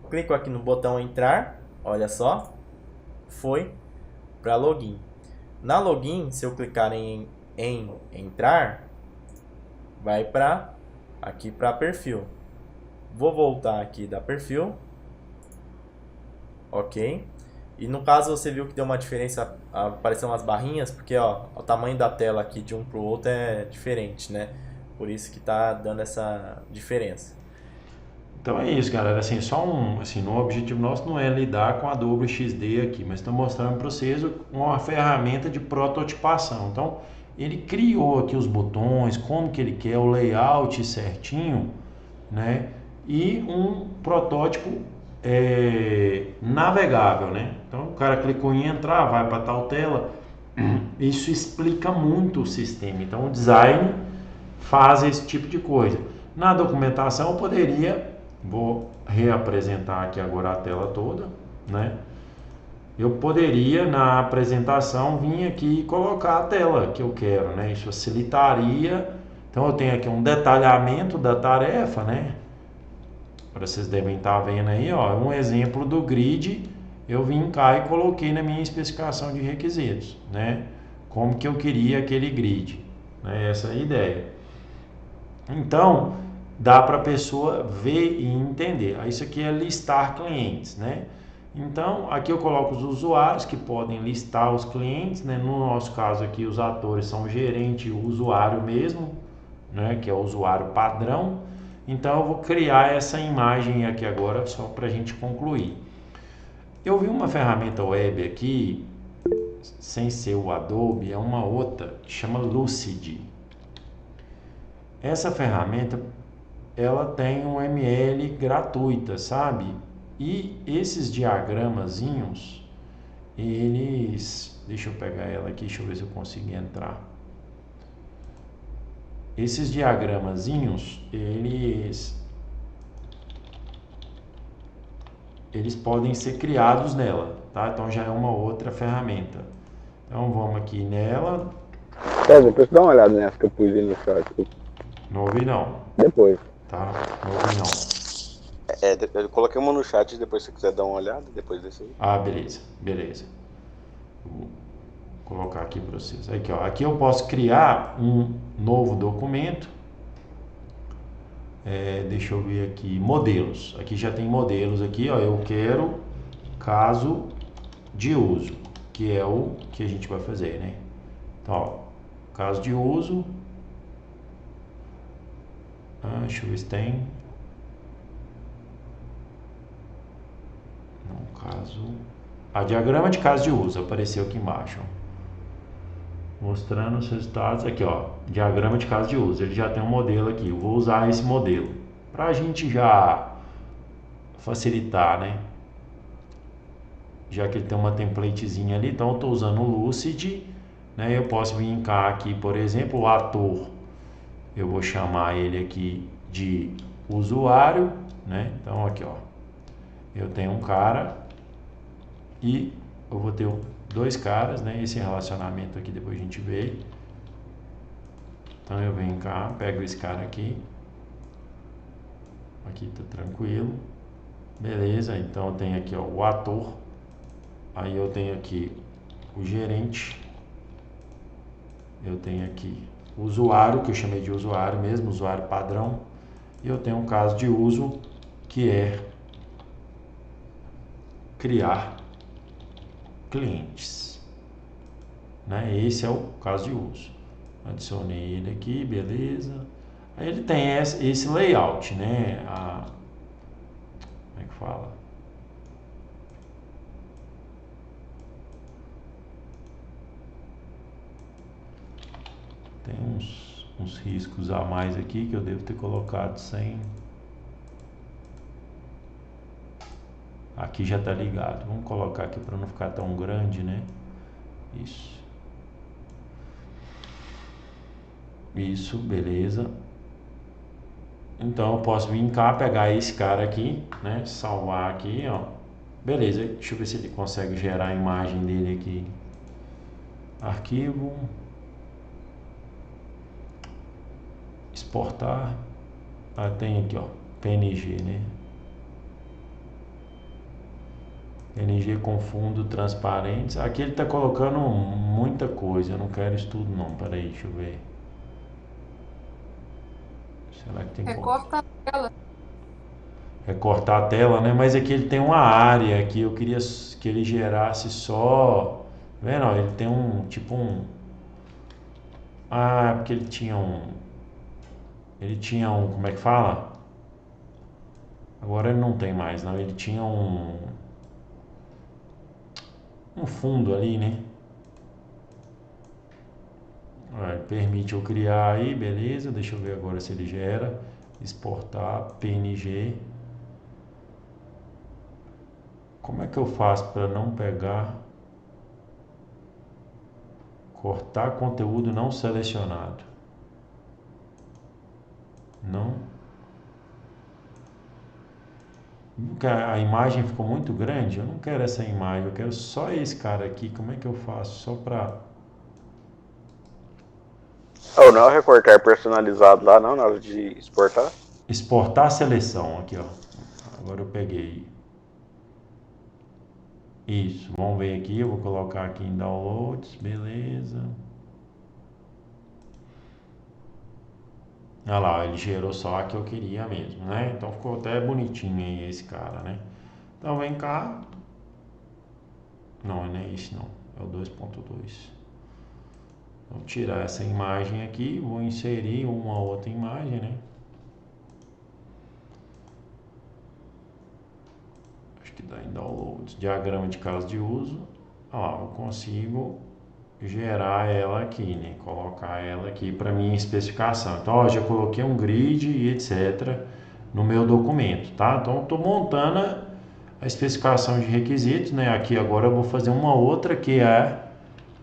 Clico aqui no botão entrar, olha só. Foi para login. Na login, se eu clicar em entrar, vai para aqui para perfil. Vou voltar aqui da perfil. Ok. E no caso você viu que deu uma diferença, apareceram umas barrinhas, porque ó, o tamanho da tela aqui de um pro outro é diferente, né? Por isso que tá dando essa diferença. Então é isso, galera. Assim, o objetivo nosso não é lidar com a Adobe XD aqui, mas estou mostrando para vocês uma ferramenta de prototipação. Então, ele criou aqui os botões, como que ele quer, o layout certinho, né? E um protótipo navegável, né? Então, o cara clicou em entrar, vai para tal tela. Isso explica muito o sistema. Então, o design faz esse tipo de coisa. Na documentação, eu poderia, vou reapresentar aqui agora a tela toda, né? Eu poderia, na apresentação, vir aqui e colocar a tela que eu quero, né? Isso facilitaria. Então, eu tenho aqui um detalhamento da tarefa, né? Vocês devem estar vendo aí, ó, um exemplo do grid. Eu vim cá e coloquei na minha especificação de requisitos, né? Como que eu queria aquele grid, né? Essa é a ideia. Então, dá para a pessoa ver e entender. Isso aqui é listar clientes, né? Então, aqui eu coloco os usuários que podem listar os clientes, né? No nosso caso aqui, os atores são o gerente e o usuário mesmo, né? Que é o usuário padrão. Então, eu vou criar essa imagem aqui agora, só para a gente concluir. Eu vi uma ferramenta web aqui, sem ser o Adobe, é uma outra, que chama Lucid. Essa ferramenta, ela tem um ML gratuita, sabe? E esses diagramazinhos, eles... Deixa eu pegar ela aqui, deixa eu ver se eu consigo entrar. Esses diagramazinhos, eles podem ser criados nela, tá? Então já é uma outra ferramenta. Então vamos aqui nela. Depois dá uma olhada nessa que eu pus aí no chat. Não ouvi não, Depois. tá? Não ouvi não. Eu coloquei uma no chat, depois se você quiser dar uma olhada, depois desse aí. Ah, beleza, beleza. Vou colocar aqui para vocês. Aqui, ó. Aqui eu posso criar um novo documento. Deixa eu ver aqui, modelos. Aqui já tem modelos aqui, ó. Eu quero caso de uso, que é o que a gente vai fazer, né? Então, ó, caso de uso. Deixa eu ver se tem. Não, caso. Diagrama de caso de uso apareceu aqui embaixo. Ó. Mostrando os resultados aqui, ó. Diagrama de caso de uso. Ele já tem um modelo aqui. Eu vou usar esse modelo para a gente já facilitar, né? Já que ele tem uma templatezinha ali, então eu estou usando o Lucid, né? Eu posso vir cá aqui, por exemplo, o ator. Eu vou chamar ele aqui de usuário, né? Então aqui, ó, eu tenho um cara e eu vou ter dois caras, né? Esse relacionamento aqui depois a gente vê. Então eu venho cá, pego esse cara aqui. Aqui tá tranquilo. Beleza, então eu tenho aqui, ó, o ator. Aí eu tenho aqui o gerente. Eu tenho aqui o usuário, que eu chamei de usuário mesmo, usuário padrão. E eu tenho um caso de uso que é criar clientes, né? Esse é o caso de uso. Adicionei ele aqui, beleza. Aí ele tem esse layout, né? Como é que fala? Tem uns riscos a mais aqui que eu devo ter colocado sem. Aqui já tá ligado. Vamos colocar aqui para não ficar tão grande, né? Isso, beleza. Então eu posso vir cá, pegar esse cara aqui, né? Salvar aqui, ó. Beleza, deixa eu ver se ele consegue gerar a imagem dele aqui. Arquivo. Exportar. Tem aqui, ó, PNG, né? PNG com fundo transparentes. Aqui ele tá colocando muita coisa. Eu não quero isso tudo não. Peraí, deixa eu ver. Será que tem como? Recorta a tela. recortar a tela, né? Mas aqui ele tem uma área que eu queria que ele gerasse só, tá vendo? Ó, ele tem um tipo um, porque ele tinha um, como é que fala? Agora ele não tem mais, não. Ele tinha um fundo ali, né? Permite eu criar aí, beleza. Deixa eu ver agora se ele gera. Exportar PNG. Como é que eu faço para não pegar? Cortar conteúdo não selecionado. Não. A imagem ficou muito grande. Eu não quero essa imagem. Eu quero só esse cara aqui. Como é que eu faço? Só para... Oh, não é o recortar personalizado lá, não, na hora de exportar? Exportar a seleção. Aqui, ó. Agora eu peguei. Isso. Vamos ver aqui. Eu vou colocar aqui em downloads. Beleza. Olha lá, ele gerou só a que eu queria mesmo, né? Então ficou até bonitinho aí esse cara, né? Então vem cá. Não, não é esse não. É o 2.2. Vou tirar essa imagem aqui. Vou inserir uma outra imagem, né? Acho que dá em downloads. Diagrama de caso de uso. Ó, eu consigo gerar ela aqui, né? Colocar ela aqui para minha especificação. Então, ó, já coloquei um grid e etc. no meu documento, tá? Então, estou montando a especificação de requisitos, né? Aqui agora eu vou fazer uma outra que é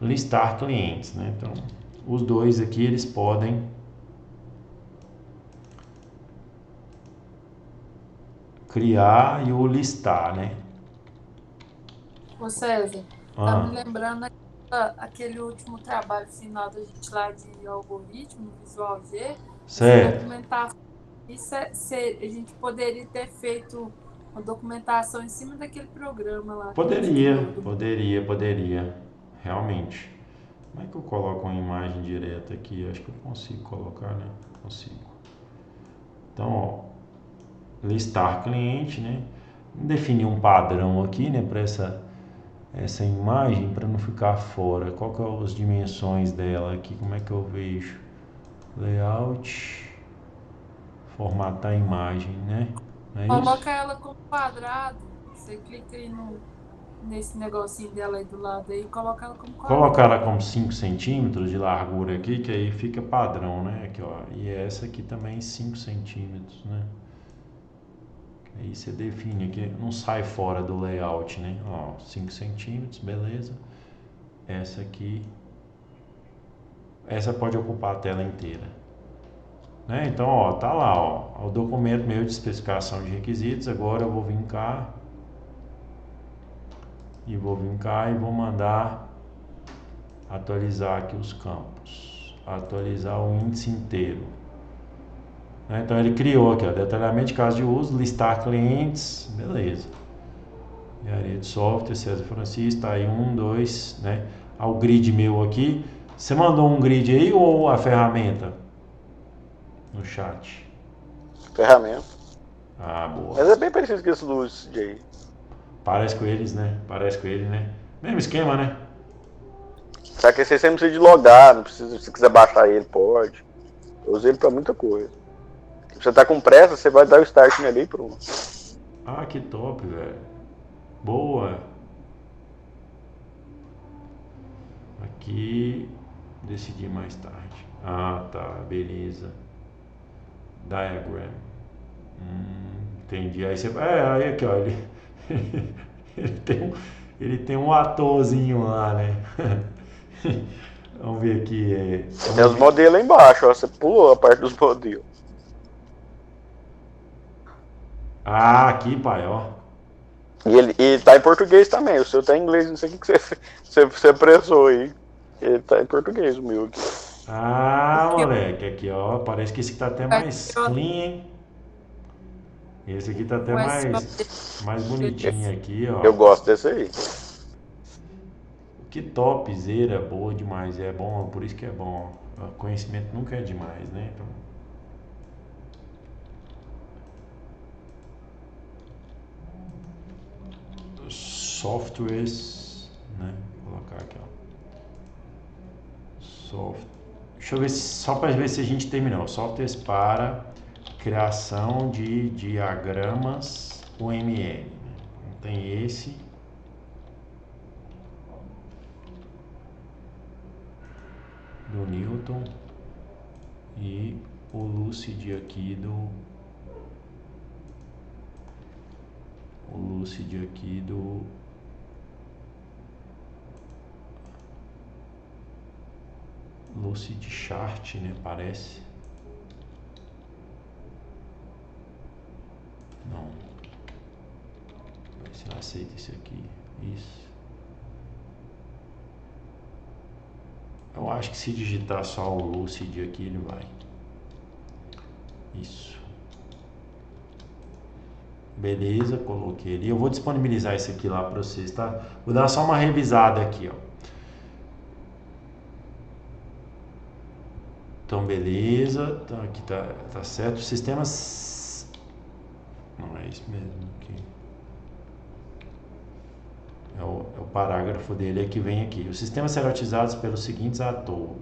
listar clientes, né? Então, os dois aqui eles podem criar e o listar, né? Ô César, tá me Ah, lembrando aquele último trabalho final da gente lá de algoritmo, Visual G, essa certo. documentação. A gente poderia ter feito uma documentação em cima daquele programa lá que a gente criou. Poderia, realmente. Como é que eu coloco uma imagem direta aqui? Acho que eu consigo colocar, né? Consigo. Então, ó, listar cliente, né? Definir um padrão aqui, né? Para essa imagem, para não ficar fora. Qual que são as dimensões dela aqui? Como é que eu vejo? Layout, formatar a imagem, né? Não é isso? Coloca ela como quadrado. Você clica aí nesse negocinho dela aí do lado aí e coloca ela como Colocar quadrado. ela como 5 centímetros de largura aqui, que aí fica padrão, né? Aqui, ó. E essa aqui também 5 centímetros, né? Aí você define aqui, não sai fora do layout, né? Ó, 5 centímetros, beleza. Essa aqui, essa pode ocupar a tela inteira. Né? Então, ó, tá lá, ó, o documento meu de especificação de requisitos. Agora eu vou vir cá e vou mandar atualizar aqui os campos, atualizar o índice inteiro. Né? Então ele criou aqui, ó, detalhamento de caso de uso, listar clientes, beleza. Engenharia de software, César Francisco, tá aí 1, 2, né? O grid meu aqui. Você mandou um grid aí ou a ferramenta? No chat. Ferramenta. Ah, boa. Mas é bem parecido com isso do CJ. Parece com eles, né? Parece com ele, né? Mesmo esquema, né? Só que você sempre precisa de logar, não precisa, se quiser baixar ele, pode. Eu uso ele pra muita coisa. Se você tá com pressa, você vai dar o start nele e pronto. Ah, que top, velho. Boa. Aqui, decidi mais tarde. Ah, tá, beleza. Diagram. Entendi. Aí você. Aí aqui, ó. Ele ele tem um atorzinho lá, né? Vamos ver aqui. Tem os modelos aí embaixo, ó. Você pulou a parte dos modelos. Ah, aqui, pai, ó. E tá em português também. O seu tá em inglês, não sei o que você pressou aí. Ele tá em português, o meu aqui. Ah, moleque, aqui, ó. Parece que esse aqui tá até mais clean, hein? Esse aqui tá até mais bonitinho aqui, ó. Eu gosto desse aí. Que topzera, boa demais. É bom, por isso que é bom. Ó. Conhecimento nunca é demais, né? Então, softwares, né? Vou colocar aqui, ó. Deixa eu ver só para ver se a gente terminou. Softwares para criação de diagramas UML. Né? Então, tem esse. Do Newton e o Lucid aqui do Lucid Chart, né? Parece. Não. Ver se eu aceito isso aqui. Isso. Eu acho que se digitar só o Lucid aqui, ele vai. Isso. Beleza, coloquei ali. Eu vou disponibilizar isso aqui lá para vocês, tá? Vou dar só uma revisada aqui, ó. Então, beleza. Então, aqui tá certo. Sistemas... Não é isso mesmo aqui. É o parágrafo dele é que vem aqui. Os sistemas serão utilizados pelos seguintes atores.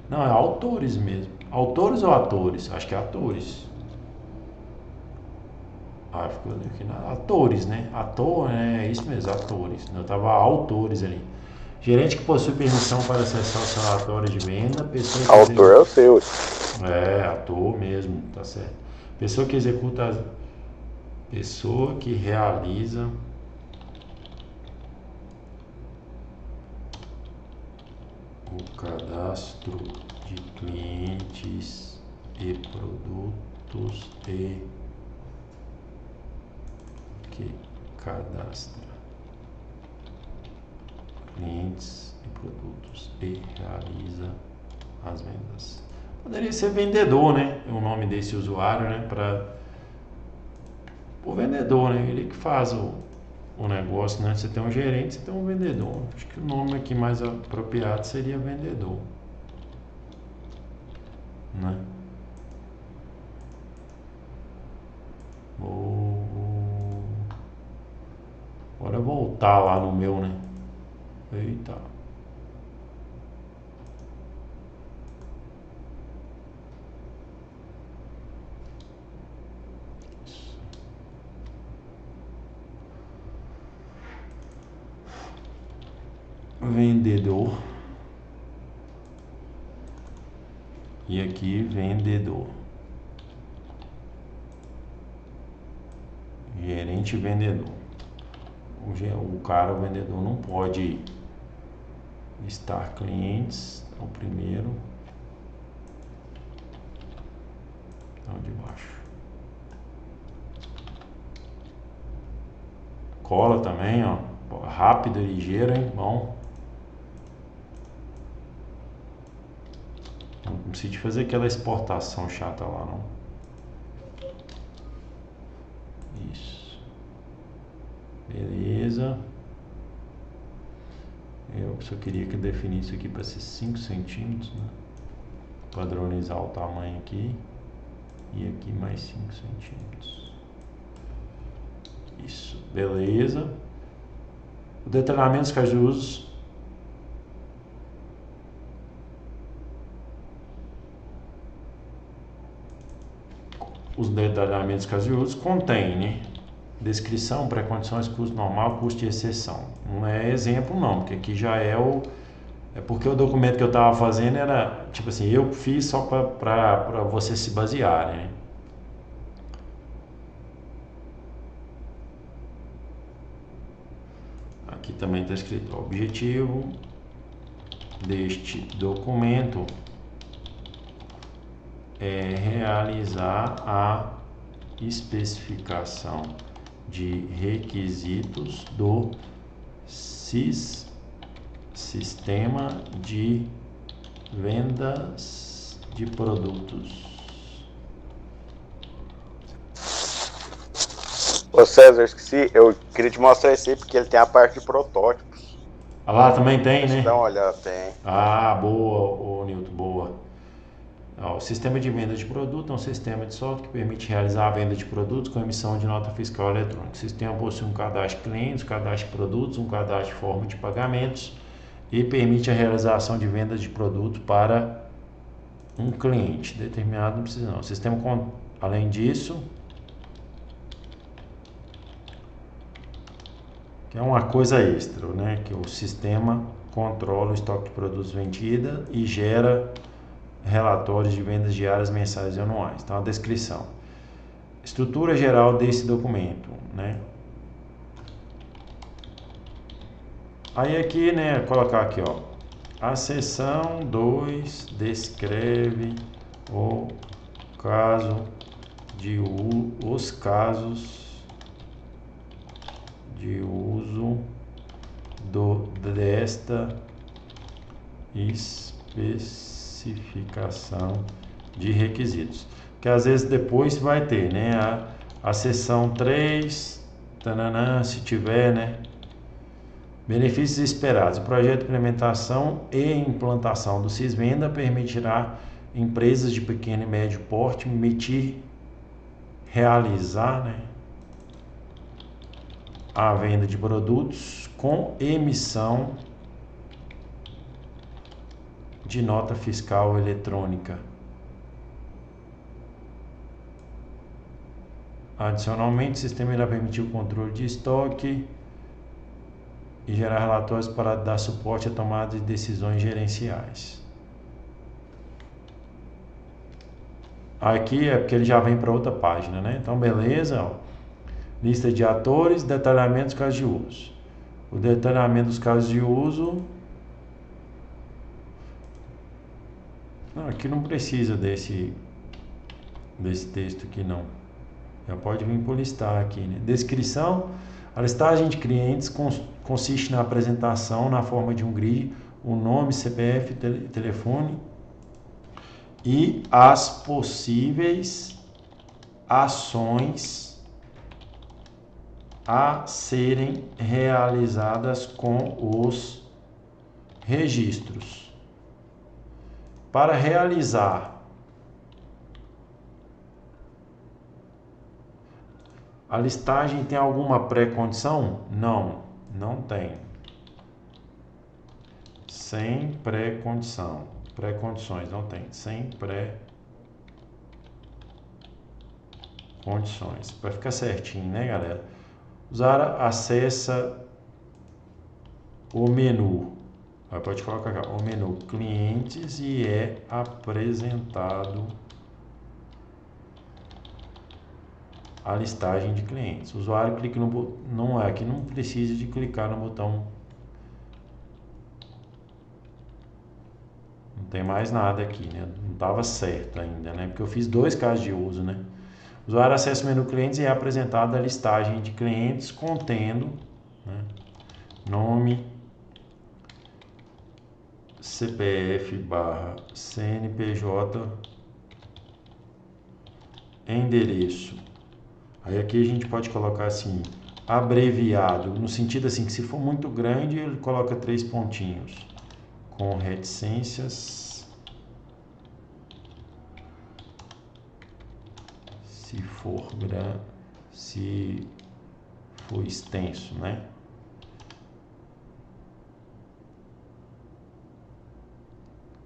Não, é autores mesmo. Autores ou atores? Acho que é atores. Ah, ficou aqui atores, né? Ator, é isso mesmo, atores. Eu tava autores ali. Gerente que possui permissão para acessar o seu relatório de venda. Pessoa que Autor é o seu. ator mesmo, tá certo. Pessoa que executa... Pessoa que realiza o cadastro de clientes e produtos e que cadastra clientes e produtos e realiza as vendas. Poderia ser vendedor, né? O nome desse usuário, né? Para o vendedor, né? Ele que faz o negócio, né? Você tem um gerente, você tem um vendedor. Acho que o nome aqui mais apropriado seria vendedor, né? Bora voltar lá no meu, né? Eita. Vendedor. E aqui vendedor. Gerente vendedor. O cara, o vendedor, não pode listar clientes. É o primeiro. Então, de baixo. Cola também, ó. Rápido e ligeiro, hein? Bom. Não precisa fazer aquela exportação chata lá, não. Isso. Beleza. Eu só queria que definisse aqui para ser 5 centímetros, né? Padronizar o tamanho aqui. E aqui mais 5 centímetros. Isso. Beleza. O detalhamento dos casos de uso. Os detalhamentos dos casos de uso contém, né? Descrição, pré-condições, custo normal, custo de exceção. Não é exemplo não, porque aqui já é o... É porque o documento que eu estava fazendo era, tipo assim, eu fiz só para você se basear, né? Aqui também está escrito: o objetivo deste documento é realizar a especificação de requisitos do sistema de vendas de produtos. Ô César, eu esqueci, eu queria te mostrar esse aí porque ele tem a parte de protótipos. Ah, lá também tem, né? Dá uma olhada, tem. Ah, boa, ô Nilton, boa. Ó, o sistema de venda de produto é um sistema de software que permite realizar a venda de produtos com emissão de nota fiscal eletrônica. O sistema possui um cadastro de clientes, um cadastro de produtos, um cadastro de forma de pagamentos e permite a realização de vendas de produtos para um cliente determinado. Não precisa não. O sistema, além disso, que é uma coisa extra, né? Que o sistema controla o estoque de produtos vendidos e gera relatórios de vendas diárias, mensais e anuais. Então, a descrição. Estrutura geral desse documento, né? Aí aqui, né, colocar aqui, ó. A seção 2 descreve os casos de uso desta especificação de requisitos. Que às vezes depois vai ter, né, a seção 3, tananã, se tiver, né? Benefícios esperados. O projeto de implementação e implantação do Sysvenda permitirá empresas de pequeno e médio porte realizar, né, a venda de produtos com emissão de nota fiscal eletrônica. Adicionalmente, o sistema irá permitir o controle de estoque e gerar relatórios para dar suporte à tomada de decisões gerenciais. Aqui é porque ele já vem para outra página, né? Então, beleza, ó. Lista de atores, detalhamento dos casos de uso. O detalhamento dos casos de uso. Não, aqui não precisa desse texto aqui, não. Já pode vir por listar aqui, né? Descrição. A listagem de clientes consiste na apresentação na forma de um grid, o nome, CPF, telefone e as possíveis ações a serem realizadas com os registros. Para realizar a listagem, tem alguma pré-condição? Não, não tem. Sem pré-condição. Pré-condições, não tem. Sem pré-condições. Para ficar certinho, né, galera? O usuário acessa o menu. Aí pode colocar aqui, o menu clientes e é apresentado a listagem de clientes. O usuário clica no botão, não é aqui, não precisa de clicar no botão. Não tem mais nada aqui, né? Não estava certo ainda, né? Porque eu fiz 2 casos de uso, né? O usuário acessa o menu clientes e é apresentada a listagem de clientes contendo, né, nome, CPF / CNPJ, endereço. Aí aqui a gente pode colocar assim, abreviado, no sentido assim, que se for muito grande, ele coloca 3 pontinhos, com reticências, se for extenso, né?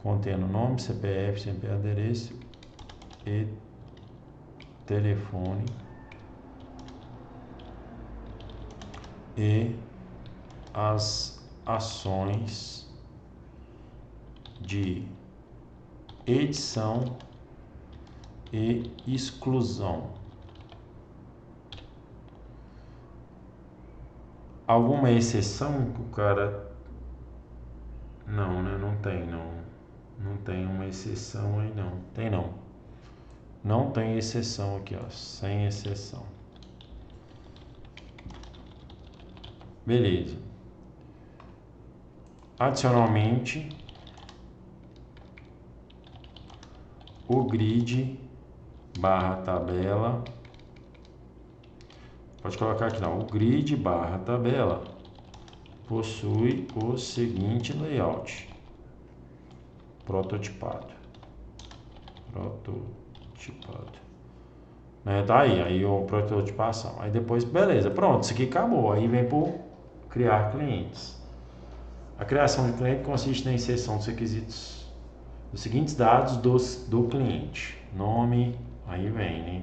Contendo nome, CPF, CNPJ, endereço e telefone e as ações de edição e exclusão. Alguma exceção que o cara... Não, né? Não tem, não. Não tem uma exceção aí, não. Tem, não. Não tem exceção aqui, ó. Sem exceção. Beleza. Adicionalmente, o grid / tabela, pode colocar aqui não, o grid / tabela possui o seguinte layout prototipado. prototipado. Né, tá aí o prototipação. Aí depois, beleza, pronto, isso aqui acabou. Aí vem por criar clientes. A criação de cliente consiste na inserção dos requisitos dos seguintes dados do cliente. Nome, aí vem, né?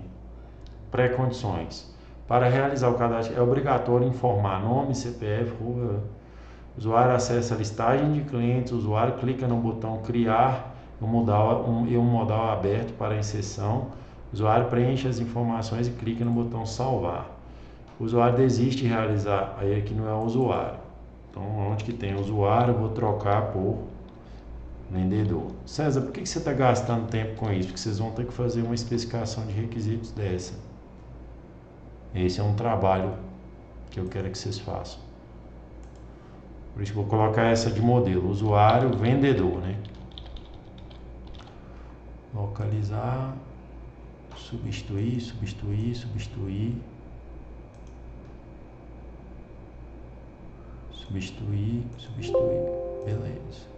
Pré-condições. Para realizar o cadastro, é obrigatório informar nome, CPF, rua. O usuário acessa a listagem de clientes, o usuário clica no botão criar e um modal aberto para a inserção. O usuário preenche as informações e clica no botão salvar. O usuário desiste de realizar, aí aqui não é o usuário. Então, onde que tem usuário, eu vou trocar por vendedor. César, por que você está gastando tempo com isso? Porque vocês vão ter que fazer uma especificação de requisitos dessa. Esse é um trabalho que eu quero que vocês façam. Por isso, vou colocar essa de modelo. Usuário, vendedor, né? Localizar, substituir. Beleza.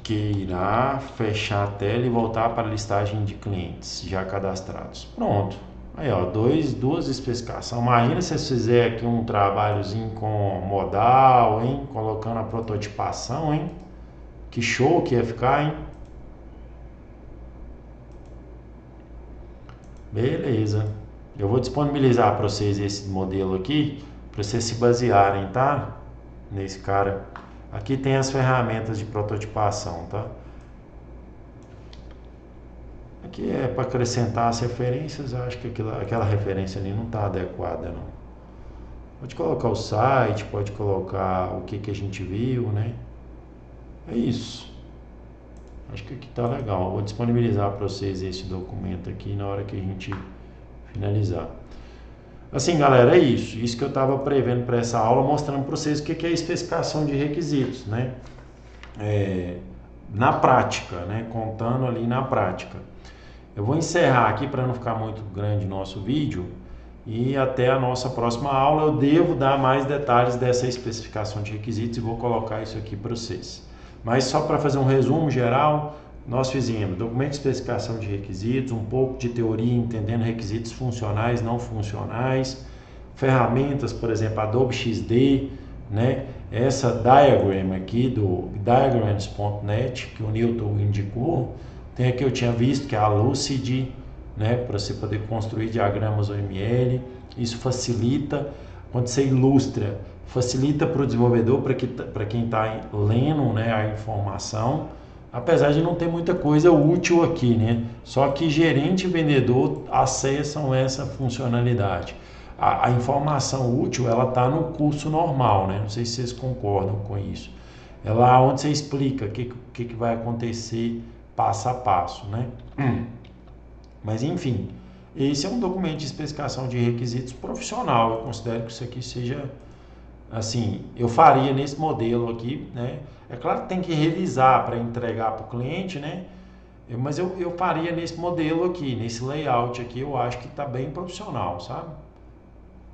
Que irá fechar a tela e voltar para a listagem de clientes já cadastrados. Pronto. Aí, ó, duas especificações. Imagina se você fizer aqui um trabalhozinho com modal, hein? Colocando a prototipação, hein? Que show que ia ficar, hein? Beleza. Eu vou disponibilizar para vocês esse modelo aqui, para vocês se basearem, tá? Nesse cara. Aqui tem as ferramentas de prototipação, tá? Aqui é para acrescentar as referências. Eu acho que aquela referência ali não está adequada, não. Pode colocar o site, pode colocar o que a gente viu, né? É isso. Acho que aqui tá legal. Eu vou disponibilizar para vocês esse documento aqui na hora que a gente finalizar. Assim, galera, é isso. Isso que eu estava prevendo para essa aula, mostrando para vocês o que é a especificação de requisitos, né? Na prática, né? Contando ali na prática. Eu vou encerrar aqui para não ficar muito grande o nosso vídeo e até a nossa próxima aula eu devo dar mais detalhes dessa especificação de requisitos e vou colocar isso aqui para vocês. Mas só para fazer um resumo geral, nós fizemos documento de especificação de requisitos, um pouco de teoria entendendo requisitos funcionais, não funcionais, ferramentas, por exemplo, Adobe XD, né? Essa diagram aqui do diagrams.net que o Newton indicou, tem aqui eu tinha visto que é a Lucid, né? Para você poder construir diagramas OML, isso facilita, quando você ilustra, facilita para o desenvolvedor, para quem está lendo, né, a informação, apesar de não ter muita coisa útil aqui, né? Só que gerente e vendedor acessam essa funcionalidade. A informação útil, ela está no curso normal, né? Não sei se vocês concordam com isso. É lá onde você explica o que vai acontecer passo a passo, né? Mas enfim, esse é um documento de especificação de requisitos profissional. Eu considero que isso aqui seja, assim, eu faria nesse modelo aqui, né? É claro que tem que revisar para entregar para o cliente, né? Mas eu faria nesse modelo aqui, nesse layout aqui, eu acho que está bem profissional, sabe?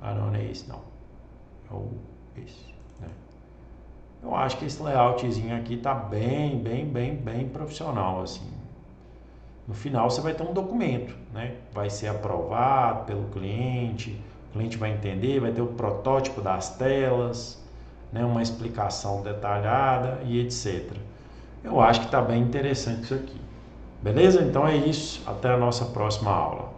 Ah, não é esse não. É esse, né? Eu acho que esse layoutzinho aqui está bem profissional, assim. No final você vai ter um documento, né? Vai ser aprovado pelo cliente, o cliente vai entender, vai ter o protótipo das telas, né? Uma explicação detalhada e etc. Eu acho que está bem interessante isso aqui. Beleza? Então é isso. Até a nossa próxima aula.